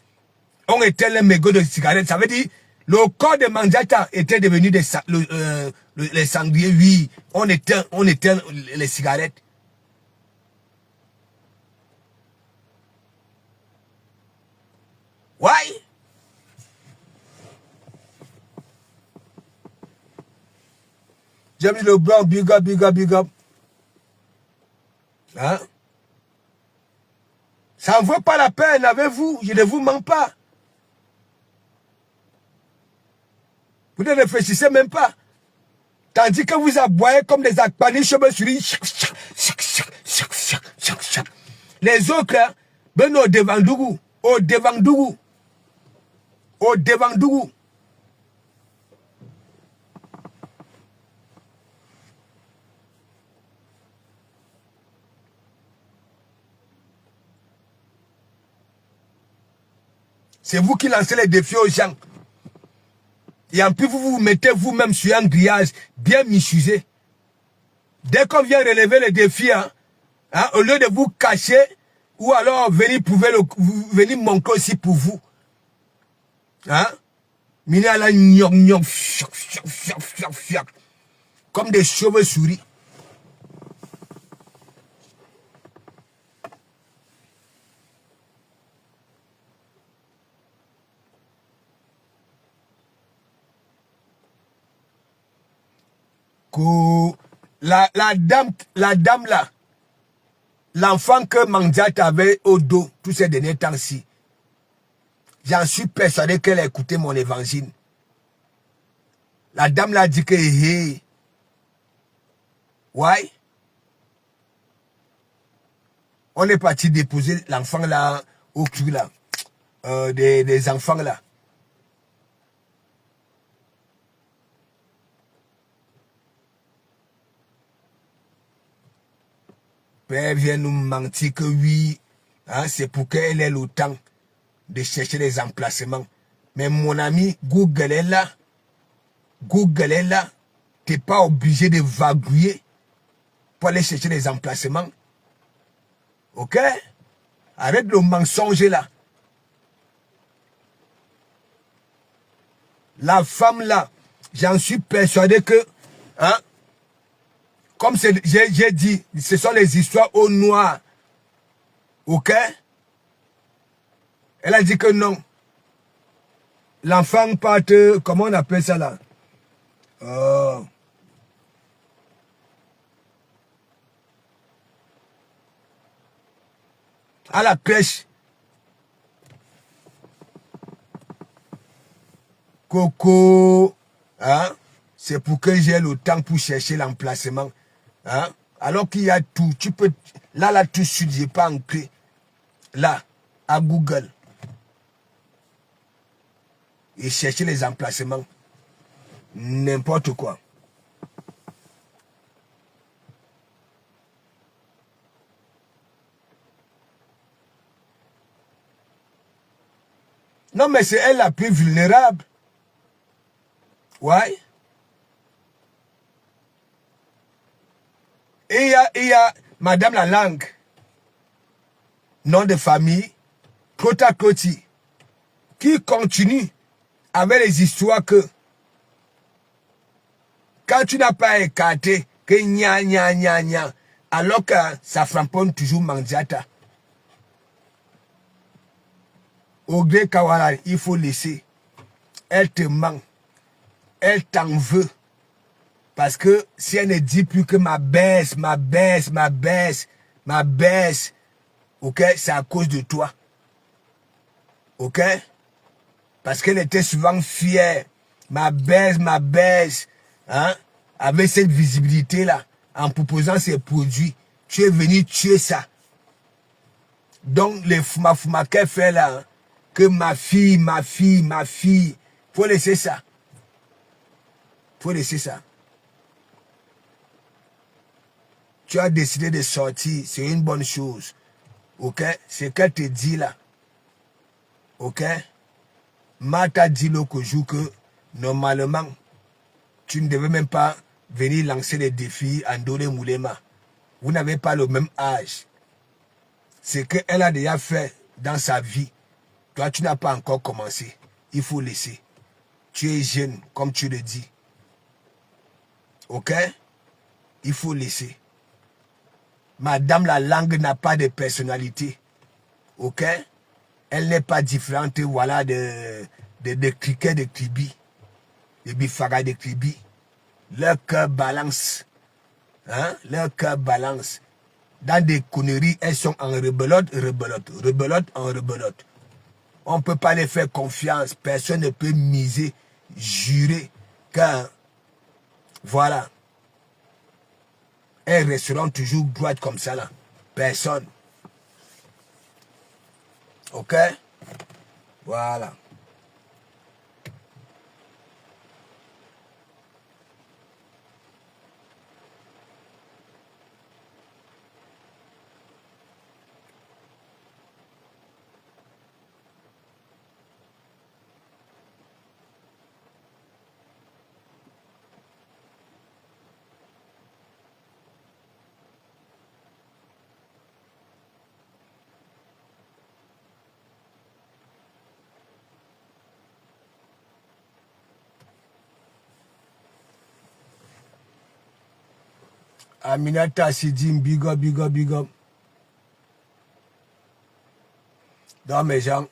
ont été les mégots de cigarettes. Ça veut dire, le corps de Manzata était devenu les sangliers. Oui, on éteint les cigarettes. Why? James Leblanc, big up, big up, big up. Hein? Ça ne vaut pas la peine avec vous. Je ne vous mens pas. Vous ne réfléchissez même pas. Tandis que vous aboyez comme des akpanis cheveux sur les autres, ben au devant d'où? Au devant d'où? Au devant d'où? C'est vous qui lancez les défis aux gens. Et en plus, vous vous mettez vous-même sur un grillage bien michusé. Dès qu'on vient relever les défis, hein, au lieu de vous cacher, ou alors venir venir manquer aussi pour vous. Hein? Comme des chauves-souris. La dame là, l'enfant que Manzata avait au dos tous ces derniers temps-ci, j'en suis persuadé qu'elle a écouté mon évangile. La dame là dit que, hey, why? On est parti déposer l'enfant là au cul là, des enfants là. Père vient nous mentir que oui, hein, c'est pour qu'elle ait le temps de chercher les emplacements. Mais mon ami, Google est là. Google est là. tu n'es pas obligé de vadrouiller pour aller chercher les emplacements. Ok? Arrête le mensonge là. La femme là, j'en suis persuadé que, hein, comme j'ai dit, ce sont les histoires au noir. Ok? Elle a dit que non. L'enfant part, comment on appelle ça là? À la pêche. Coco, hein? C'est pour que j'ai le temps pour chercher l'emplacement. Hein? Alors qu'il y a tout, tu peux, là, tout de suite, j'ai pas ancré. Là, à Google. Et chercher les emplacements. N'importe quoi. Non, mais c'est elle la plus vulnérable. Ouais. Et il y a Madame la langue. Nom de famille. Clota Cloti. Qui continue avec les histoires que quand tu n'as pas écarté que gna gna gna gna, alors que ça framponne toujours Mandiata. Audrey Kawara, il faut laisser. Elle te ment. Elle t'en veut. Parce que si elle ne dit plus que ma baisse, ok, c'est à cause de toi. Ok? Parce qu'elle était souvent fière. Ma baisse, hein? Avec cette visibilité-là, en proposant ses produits. Tu es venu tuer ça. Donc, les fuma qu'elle fait là, hein, que ma fille, faut laisser ça. Faut laisser ça. Tu as décidé de sortir, c'est une bonne chose. Ok? C'est qu'elle te dit là. Ok? Mata dit l'autre jour que normalement, tu ne devais même pas venir lancer des défis à Ndolé Moulema. Vous n'avez pas le même âge. C'est qu'elle a déjà fait dans sa vie. Toi, tu n'as pas encore commencé. Il faut laisser. Tu es jeune, comme tu le dis. Ok? Il faut laisser. Madame la langue n'a pas de personnalité. Ok? Elle n'est pas différente, voilà, de cricket de Kribi. De Bifaga de Kribi. Leur cœur balance. Hein? Leur cœur balance. Dans des conneries, elles sont en rebelote en rebelote. On ne peut pas les faire confiance. Personne ne peut miser, jurer, car, voilà, elles resteront toujours droites comme ça là. Personne. Ok? Voilà. Aminata Sidim, big up. Dans mes gens,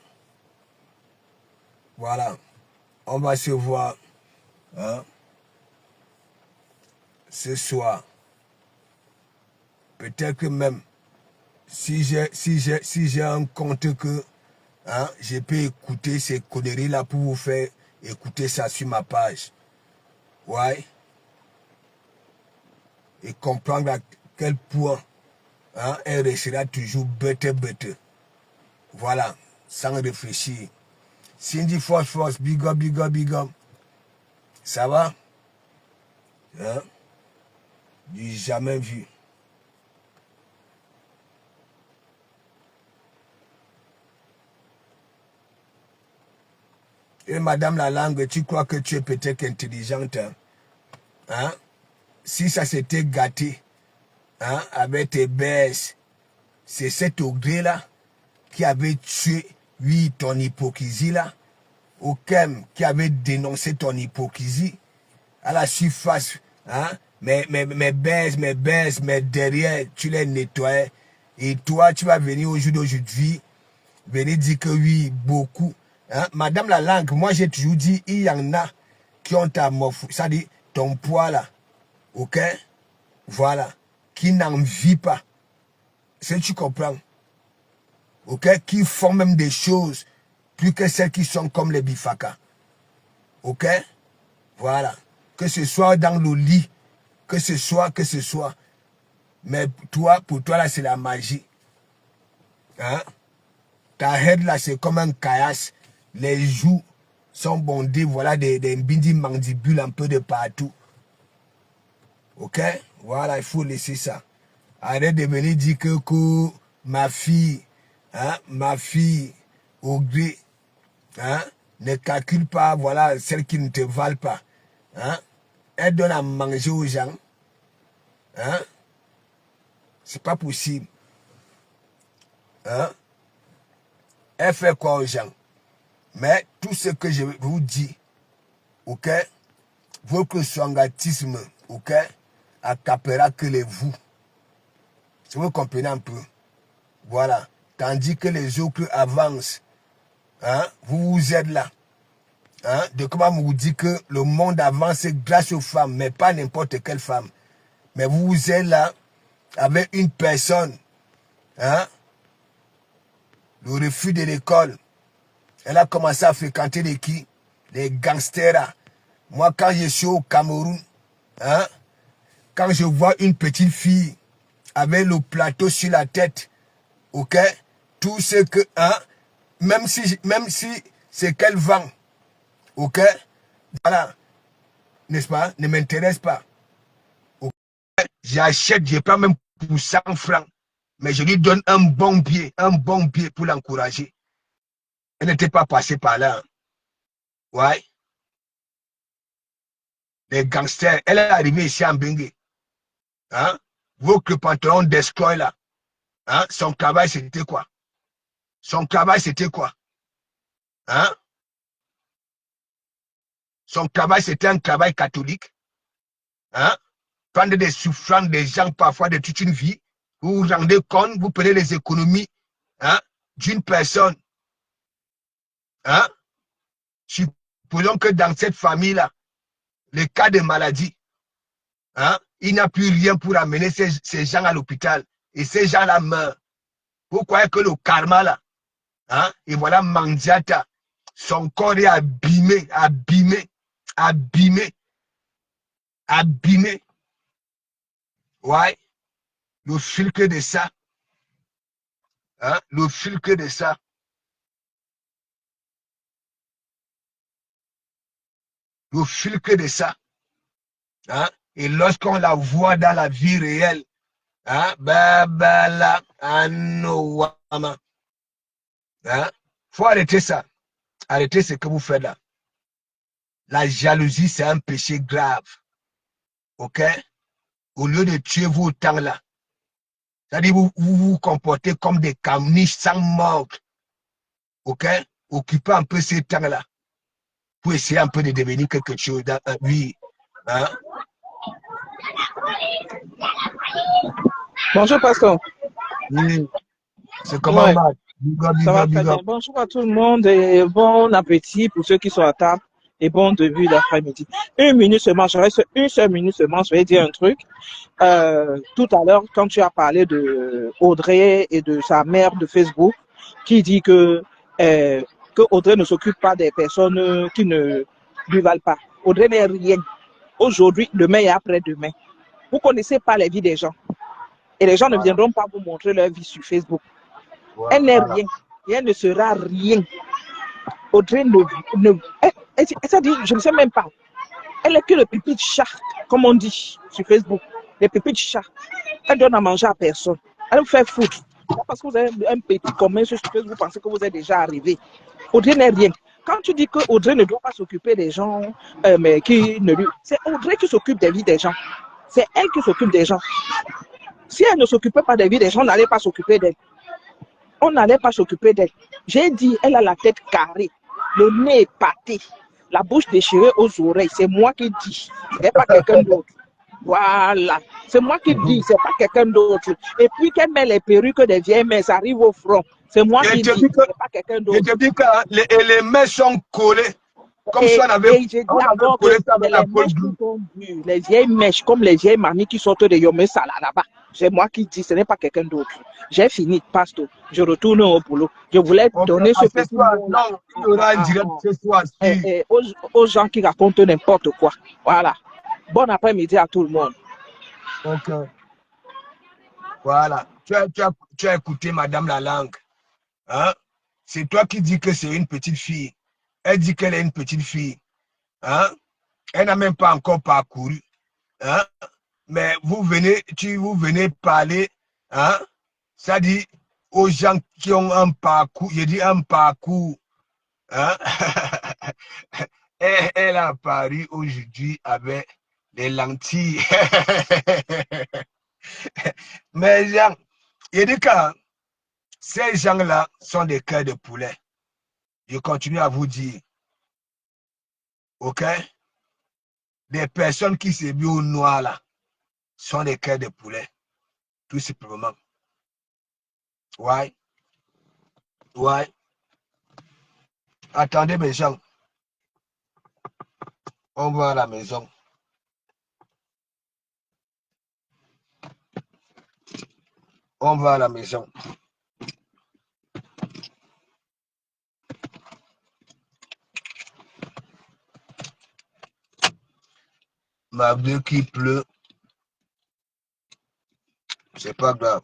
voilà, on va se voir, hein, ce soir. Peut-être que même, si j'ai un compte que, hein, je peux écouter ces conneries-là pour vous faire écouter ça sur ma page. Ouais. Et comprendre à quel point, hein, elle restera toujours better. Voilà, sans réfléchir. Cindy Force, big up. Ça va? Hein? Du jamais vu. Et madame la langue, tu crois que tu es peut-être intelligente, hein? si ça s'était gâté, hein, avec tes baisses, c'est cet Audrey-là qui avait tué, oui, ton hypocrisie là, Okem qui avait dénoncé ton hypocrisie à la surface, hein, mes baisses, mais derrière, tu les nettoyais. Et toi, tu vas venir au jour d'aujourd'hui, venir dire que oui, beaucoup. Hein? Madame la langue, moi j'ai toujours dit, il y en a qui ont ta morpho, ça dit ton poids là, ok? Voilà, qui n'en vit pas. Si tu comprends, ok? Qui font même des choses plus que celles qui sont comme les bifaka, ok? Voilà, que ce soit dans le lit, que ce soit. Mais toi, pour toi là, c'est la magie. Hein? Ta head là, c'est comme un caillasse. Les joues sont bondées, voilà, des bindi mandibules un peu de partout. Ok? Voilà, il faut laisser ça. Arrête de venir dire que ma fille, au gré, hein, ne calcule pas, voilà, celles qui ne te valent pas. Hein? Elle donne à manger aux gens. Hein? C'est pas possible. Hein? Elle fait quoi aux gens? Mais tout ce que je vous dis, ok, votre sangatisme, ok, accapera que les vous. Si vous comprenez un peu. Voilà. Tandis que les autres avancent, hein, vous êtes là. Hein, de comment vous dit que le monde avance grâce aux femmes, mais pas n'importe quelle femme. Mais vous êtes là avec une personne, hein, le refus de l'école. Elle a commencé à fréquenter les qui? Les gangsters. Moi, quand je suis au Cameroun, hein, quand je vois une petite fille avec le plateau sur la tête, ok, tout ce que, hein, même si c'est qu'elle vend, ok, voilà, n'est-ce pas, ne m'intéresse pas. Okay? J'achète, je prends même pour 100 francs, mais je lui donne un bon pied pour l'encourager. Elle n'était pas passée par là. Ouais. Les gangsters, elle est arrivée ici en Bengue. Hein? Votre pantalon d'escroc là. Hein? Son travail, c'était quoi? Son travail, c'était quoi? Hein? Son travail, c'était un travail catholique. Hein? Prendre des souffrances des gens parfois de toute une vie. Vous vous rendez compte, vous prenez les économies, hein, d'une personne. Hein? Supposons que dans cette famille-là, le cas de maladie, hein, il n'a plus rien pour amener ces gens à l'hôpital. Et ces gens-là meurent. Vous croyez que le karma là, hein, et voilà Mandiata, son corps est abîmé. Ouais, le filtre de ça, hein, le filtre de ça. Le filtre de ça. Hein, et lorsqu'on la voit dans la vie réelle, hein, babala, anowama. Hein, faut arrêter ça. Arrêtez ce que vous faites là. La jalousie, c'est un péché grave. Ok? Au lieu de tuer vous autant là, c'est-à-dire vous comportez comme des caniches sans mordre. Ok? Occupez un peu ces temps-là pour essayer un peu de devenir quelque chose. Oui. Hein? Bonjour, pasteur. Oui. C'est comment, Ouais, Marc? ça va très bien. Bonjour à tout le monde et bon appétit pour ceux qui sont à table et bon début d'après-midi. Une minute seulement, je reste une seule minute seulement, je vais dire un truc. Tout à l'heure, quand tu as parlé de Audrey et de sa mère de Facebook, qui dit que Audrey ne s'occupe pas des personnes qui ne lui valent pas. Audrey n'est rien. Aujourd'hui, demain et après-demain. Vous ne connaissez pas les vies des gens. Et les gens ne viendront pas vous montrer leur vie sur Facebook. Voilà. Elle n'est rien. Et elle ne sera rien. Audrey c'est-à-dire, je ne sais même pas. Elle est que le pipi de chat, comme on dit sur Facebook. Le pipi de chat. Elle donne à manger à personne. Elle vous fait foutre. Parce que vous avez un petit commun sur Facebook, vous pensez que vous êtes déjà arrivé. Audrey n'est rien. Quand tu dis que Audrey ne doit pas s'occuper des gens, mais qui ne lui... C'est Audrey qui s'occupe des vies des gens. C'est elle qui s'occupe des gens. Si elle ne s'occupait pas des vies des gens, on n'allait pas s'occuper d'elle. On n'allait pas s'occuper d'elle. J'ai dit, elle a la tête carrée, le nez épaté, la bouche déchirée aux oreilles. C'est moi qui dis, ce n'est pas quelqu'un d'autre. Voilà, c'est moi qui dis, c'est pas quelqu'un d'autre. Et puis qu'elle met les perruques des vieilles mères, ça arrive au front. C'est moi qui dis, c'est pas quelqu'un d'autre. Je te dis que les mains sont collées. Comme si on avait j'ai dit encore que c'est les mèches qui sont dures, les vieilles mèches, comme les vieilles mamies qui sortent de Yomé Sala là-bas. C'est moi qui dis, ce n'est pas quelqu'un d'autre. J'ai fini, pasto. Je retourne au boulot. Je voulais donner ce petit mot aux gens qui racontent n'importe quoi. Voilà. Bon après-midi à tout le monde. Ok. Voilà. Tu as écouté Madame la langue. Hein? C'est toi qui dis que c'est une petite fille. Elle dit qu'elle est une petite fille. Hein? Elle n'a même pas encore parcouru. Hein? Mais vous venez parler, hein? Ça dit aux gens qui ont un parcours. Je dis un parcours. Hein? Elle a apparu aujourd'hui avec des lentilles. Mais il y a des cas, ces gens-là sont des cœurs de poulet. Je continue à vous dire. OK? Des personnes qui s'habillent au noir là sont des cœurs de poulet. Tout simplement. Ouais. Ouais. Attendez mes gens. On va à la maison. On va à la maison. Ma bleue qui pleut. C'est pas grave.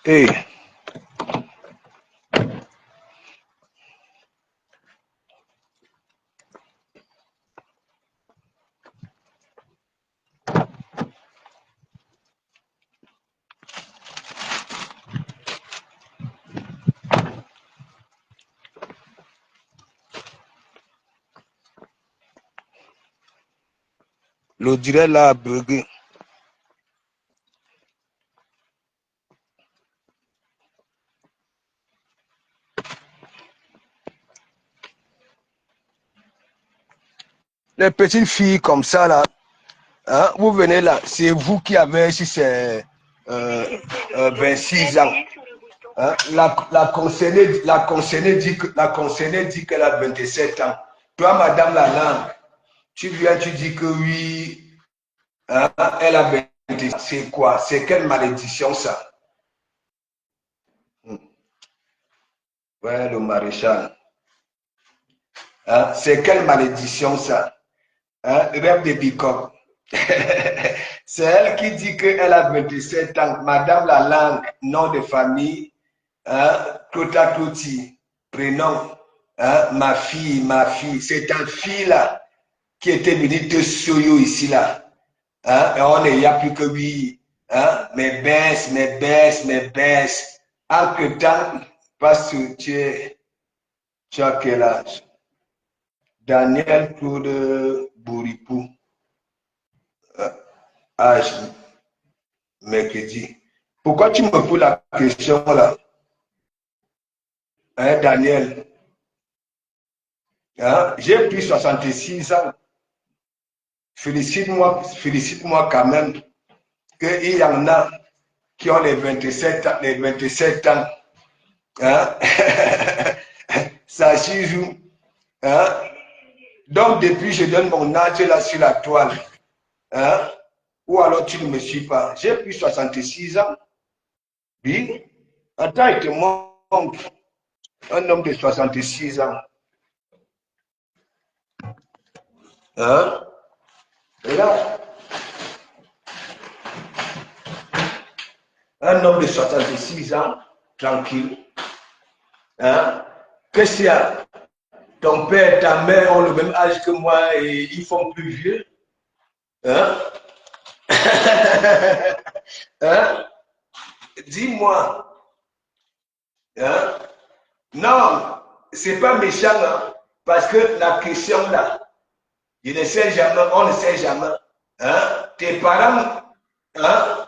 Hey. Le direct là a bugué. Les petites filles comme ça là, hein, vous venez là, c'est vous qui avez, si c'est 26 ans. Hein, la concernée dit qu'elle a 27 ans. Toi, madame la langue, tu viens, tu dis que oui, hein, elle a 27 ans. C'est quoi? C'est quelle malédiction ça? Ouais, le maréchal. Hein, c'est quelle malédiction ça? Hein, rêve de Bicop. C'est elle qui dit qu'elle a 27 ans. Madame la langue, nom de famille, hein, Tota Toti, prénom, hein, ma fille, c'est ta fille là qui était venue te soyo ici là. Hein, et on n'y a plus que lui. Hein, mais baisse. Entre temps, parce que tu as quel âge? Daniel Claude Bouripou. Âge mercredi. Pourquoi tu me poses la question là? Hein, Daniel? Hein? J'ai pris 66 ans. Félicite-moi quand même qu'il y en a qui ont les 27 ans. Hein? Ça joue. Hein? Donc, depuis, je donne mon âge là sur la toile. Hein? Ou alors tu ne me suis pas. J'ai pris 66 ans. Oui. Attends, il te montre un homme de 66 ans. Hein? Et là, un homme de 66 ans, tranquille. Hein? Qu'est-ce qu'il y a? Ton père et ta mère ont le même âge que moi et ils font plus vieux. Hein? Hein? Dis-moi. Hein? Non, c'est pas méchant, hein? Parce que la question là, je ne sais jamais, on ne sait jamais. Hein? Tes parents, hein,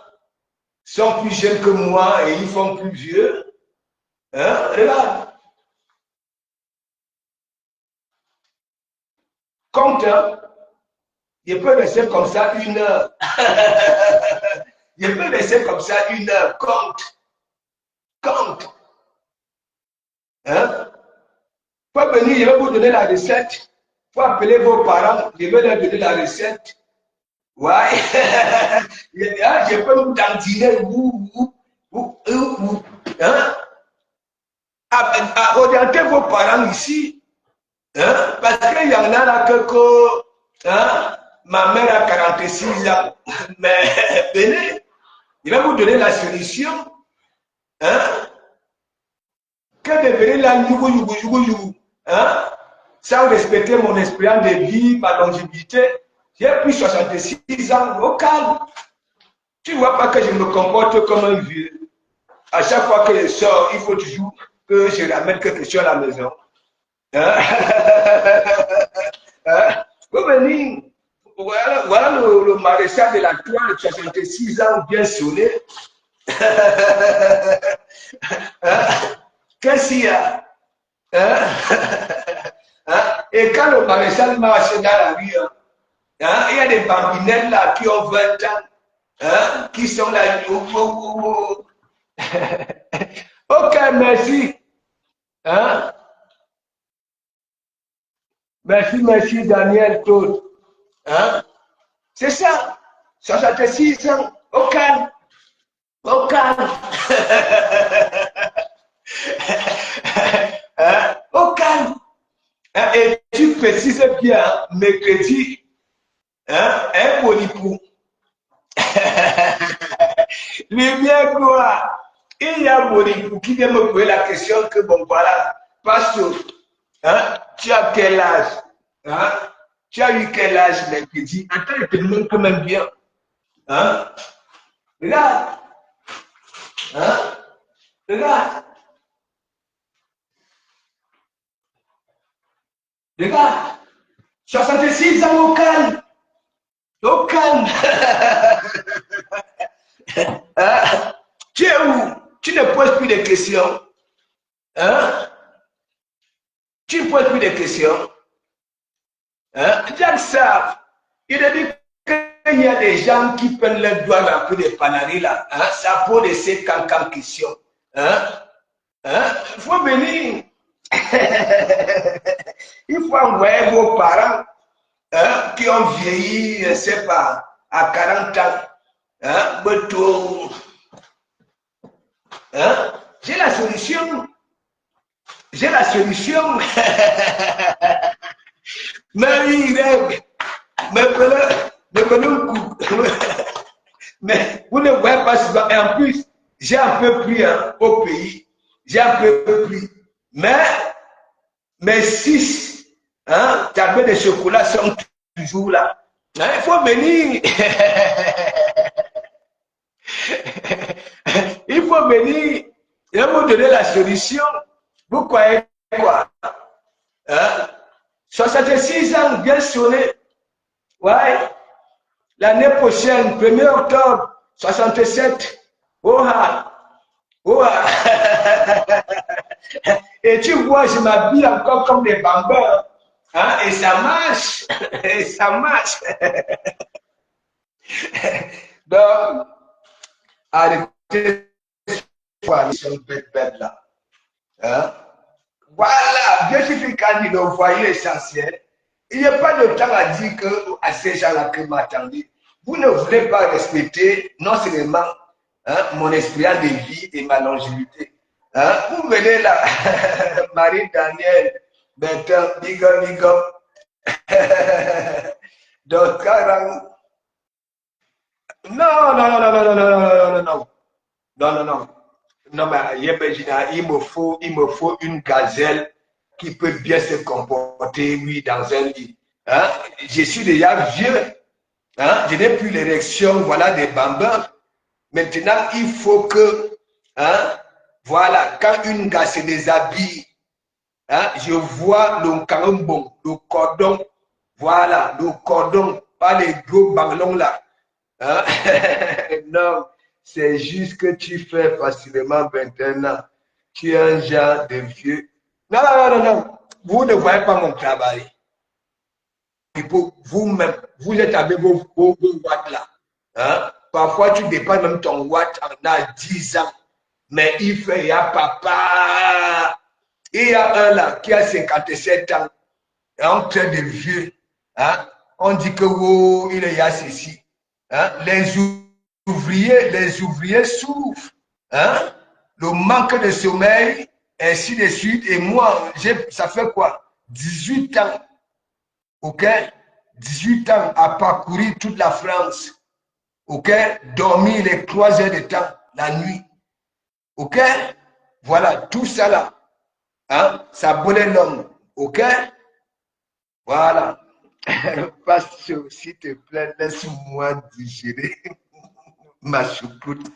sont plus jeunes que moi et ils font plus vieux. Hein? Regarde. Compte, hein? Je peux rester comme ça 1 heure. Je peux rester comme ça 1 heure. Compte. Compte. Hein? Faut venir, je vais vous donner la recette. Faut appeler vos parents, je vais leur donner la recette. Ouais. Je peux vous dandiner. Hein? Orientez vos parents ici. Hein? Parce qu'il y en a là que hein? Ma mère a 46 ans. Mais venez, je vais vous donner la solution. Hein? Que de venir là, hein? Sans respecter mon expérience de vie, ma longévité. J'ai plus 66 ans, au calme. Tu ne vois pas que je me comporte comme un vieux. À chaque fois que je sors, il faut toujours que je ramène quelque chose à la maison. Hein? Hein? Vous venez, voilà le maréchal de la toile, 66 ans, bien sonné. Hein? Qu'est-ce qu'il y a? Hein? Hein? Et quand le maréchal marche dans la rue, hein, il y a des bambinettes là qui ont 20 ans, hein, qui sont là. Ok, merci. Hein? Merci, Daniel Claude. Hein? C'est ça. 66 ans, au calme. Au calme. Hein? Au calme. Hein? Et tu précises bien, mercredi, hein? Un bonipou. Lumière quoi? Il y a bonipou qui vient me poser la question que bon voilà, pasteur, hein? Tu as quel âge? Hein? Tu as eu quel âge mercredi? Attends, je te demande quand même bien. Hein? Regarde. Hein? Regarde. Regarde. 66 ans au calme. Au calme. Hein? Tu es où? Tu ne poses plus de questions. Hein? Tu ne poses plus de questions. Hein? Jacques Sarr, il a dit qu'il y a des gens qui prennent leurs doigts dans le de panaris là. Hein? Ça pose ces cancans questions. Hein? Hein? Il faut venir. Il faut envoyer vos parents, hein, qui ont vieilli, je ne sais pas, à 40 ans. Hein? Hein? J'ai la solution. J'ai la solution. Mais il rêve. Me prenez un coup. Mais vous ne voyez pas souvent. Et en plus, j'ai un peu pris, hein, au pays. J'ai un peu pris. Mais mes 6, hein, tablettes de chocolat sont toujours là. Hein, il faut venir. Il faut venir. Je vais vous donner la solution. Vous croyez quoi? Hein? 66 ans, bien sonné. Ouais. L'année prochaine, 1er octobre, 67. Oha. Oha. Et tu vois, je m'habille encore comme des bambins. Hein? Et ça marche. Et ça marche. Donc, arrêtez ils sont bêtes là. Hein? Voilà, bien sûr que quand il a envoyé l'essentiel, il n'y a pas de temps à dire que à ces gens-là que m'attendez. Vous ne voulez pas respecter non seulement, hein, mon expérience de vie et ma longévité. Hein? Vous venez là, Marie-Daniel, Bertrand, big up. Donc, non. Non, mais il me faut une gazelle qui peut bien se comporter, oui, dans un lit. Hein? Je suis déjà vieux. Hein? Je n'ai plus l'érection, voilà, des bambins. Maintenant, il faut que, hein, voilà, quand une gars se déshabille, hein, je vois le carambon, le cordon, voilà, le cordon, pas les gros ballons là. Hein? Non, c'est juste que tu fais facilement 21 ans. Tu es un genre de vieux. Non, non, non, non, vous ne voyez pas mon travail. Vous-même, vous êtes avec vos watts là. Hein? Parfois, tu dépasses même ton watt en a 10 ans. Mais il fait, il y a papa. Il y a un là qui a 57 ans, en train de vieux. Hein? On dit que oh, il y a ceci. Hein? Les ouvriers souffrent. Hein? Le manque de sommeil, ainsi de suite. Et moi, ça fait quoi? 18 ans. OK? 18 ans à parcourir toute la France. OK? Dormir les 3 heures de temps la nuit. OK? Voilà, tout ça là. Hein? Ça brûle l'homme. OK? Voilà. Pasteur, s'il te plaît, laisse-moi digérer ma choucroute.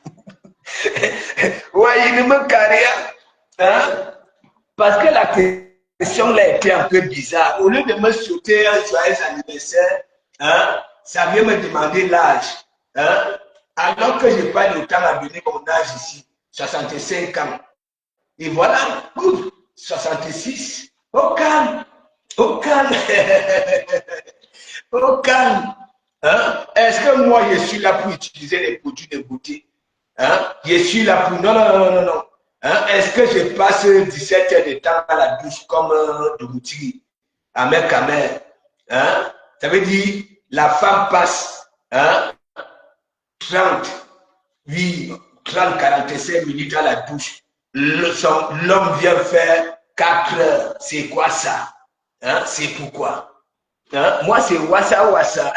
Ouais, il ne me carre rien. Hein? Parce que la question là était un peu bizarre. Au lieu de me souhaiter un joyeux anniversaire, hein, ça vient me demander l'âge. Hein? Alors que je n'ai pas le temps à donner mon âge ici, 65 ans. Et voilà, ouf, 66. Au calme, au calme, au calme. Hein? Est-ce que moi, je suis là pour utiliser les produits de beauté? Hein? Je suis là pour... Non, non, non, non, non. Hein? Est-ce que je passe 17 heures de temps à la douche comme Doumouti, à mère Kamer? Hein? Ça veut dire, la femme passe, hein, 30, oui, 30, 45 minutes à la douche. L'homme vient faire 4 heures. C'est quoi ça? Hein? C'est pourquoi? Hein? Moi, c'est wassa wassa.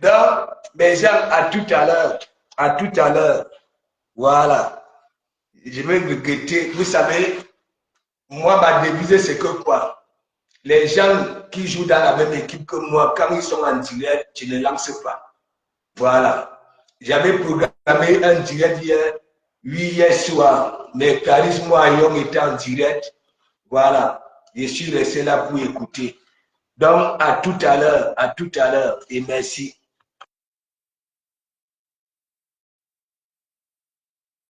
Donc, mes gens, à tout à l'heure. À tout à l'heure. Voilà. Je vais regretter. Vous savez, moi, ma devise, c'est que quoi? Les gens qui jouent dans la même équipe que moi, quand ils sont en direct, je ne lance pas. Voilà. J'avais programmé un direct hier, hier soir. Mais Caris, moi, Young était en direct. Voilà. Je suis resté là pour écouter. Donc, à tout à l'heure et merci.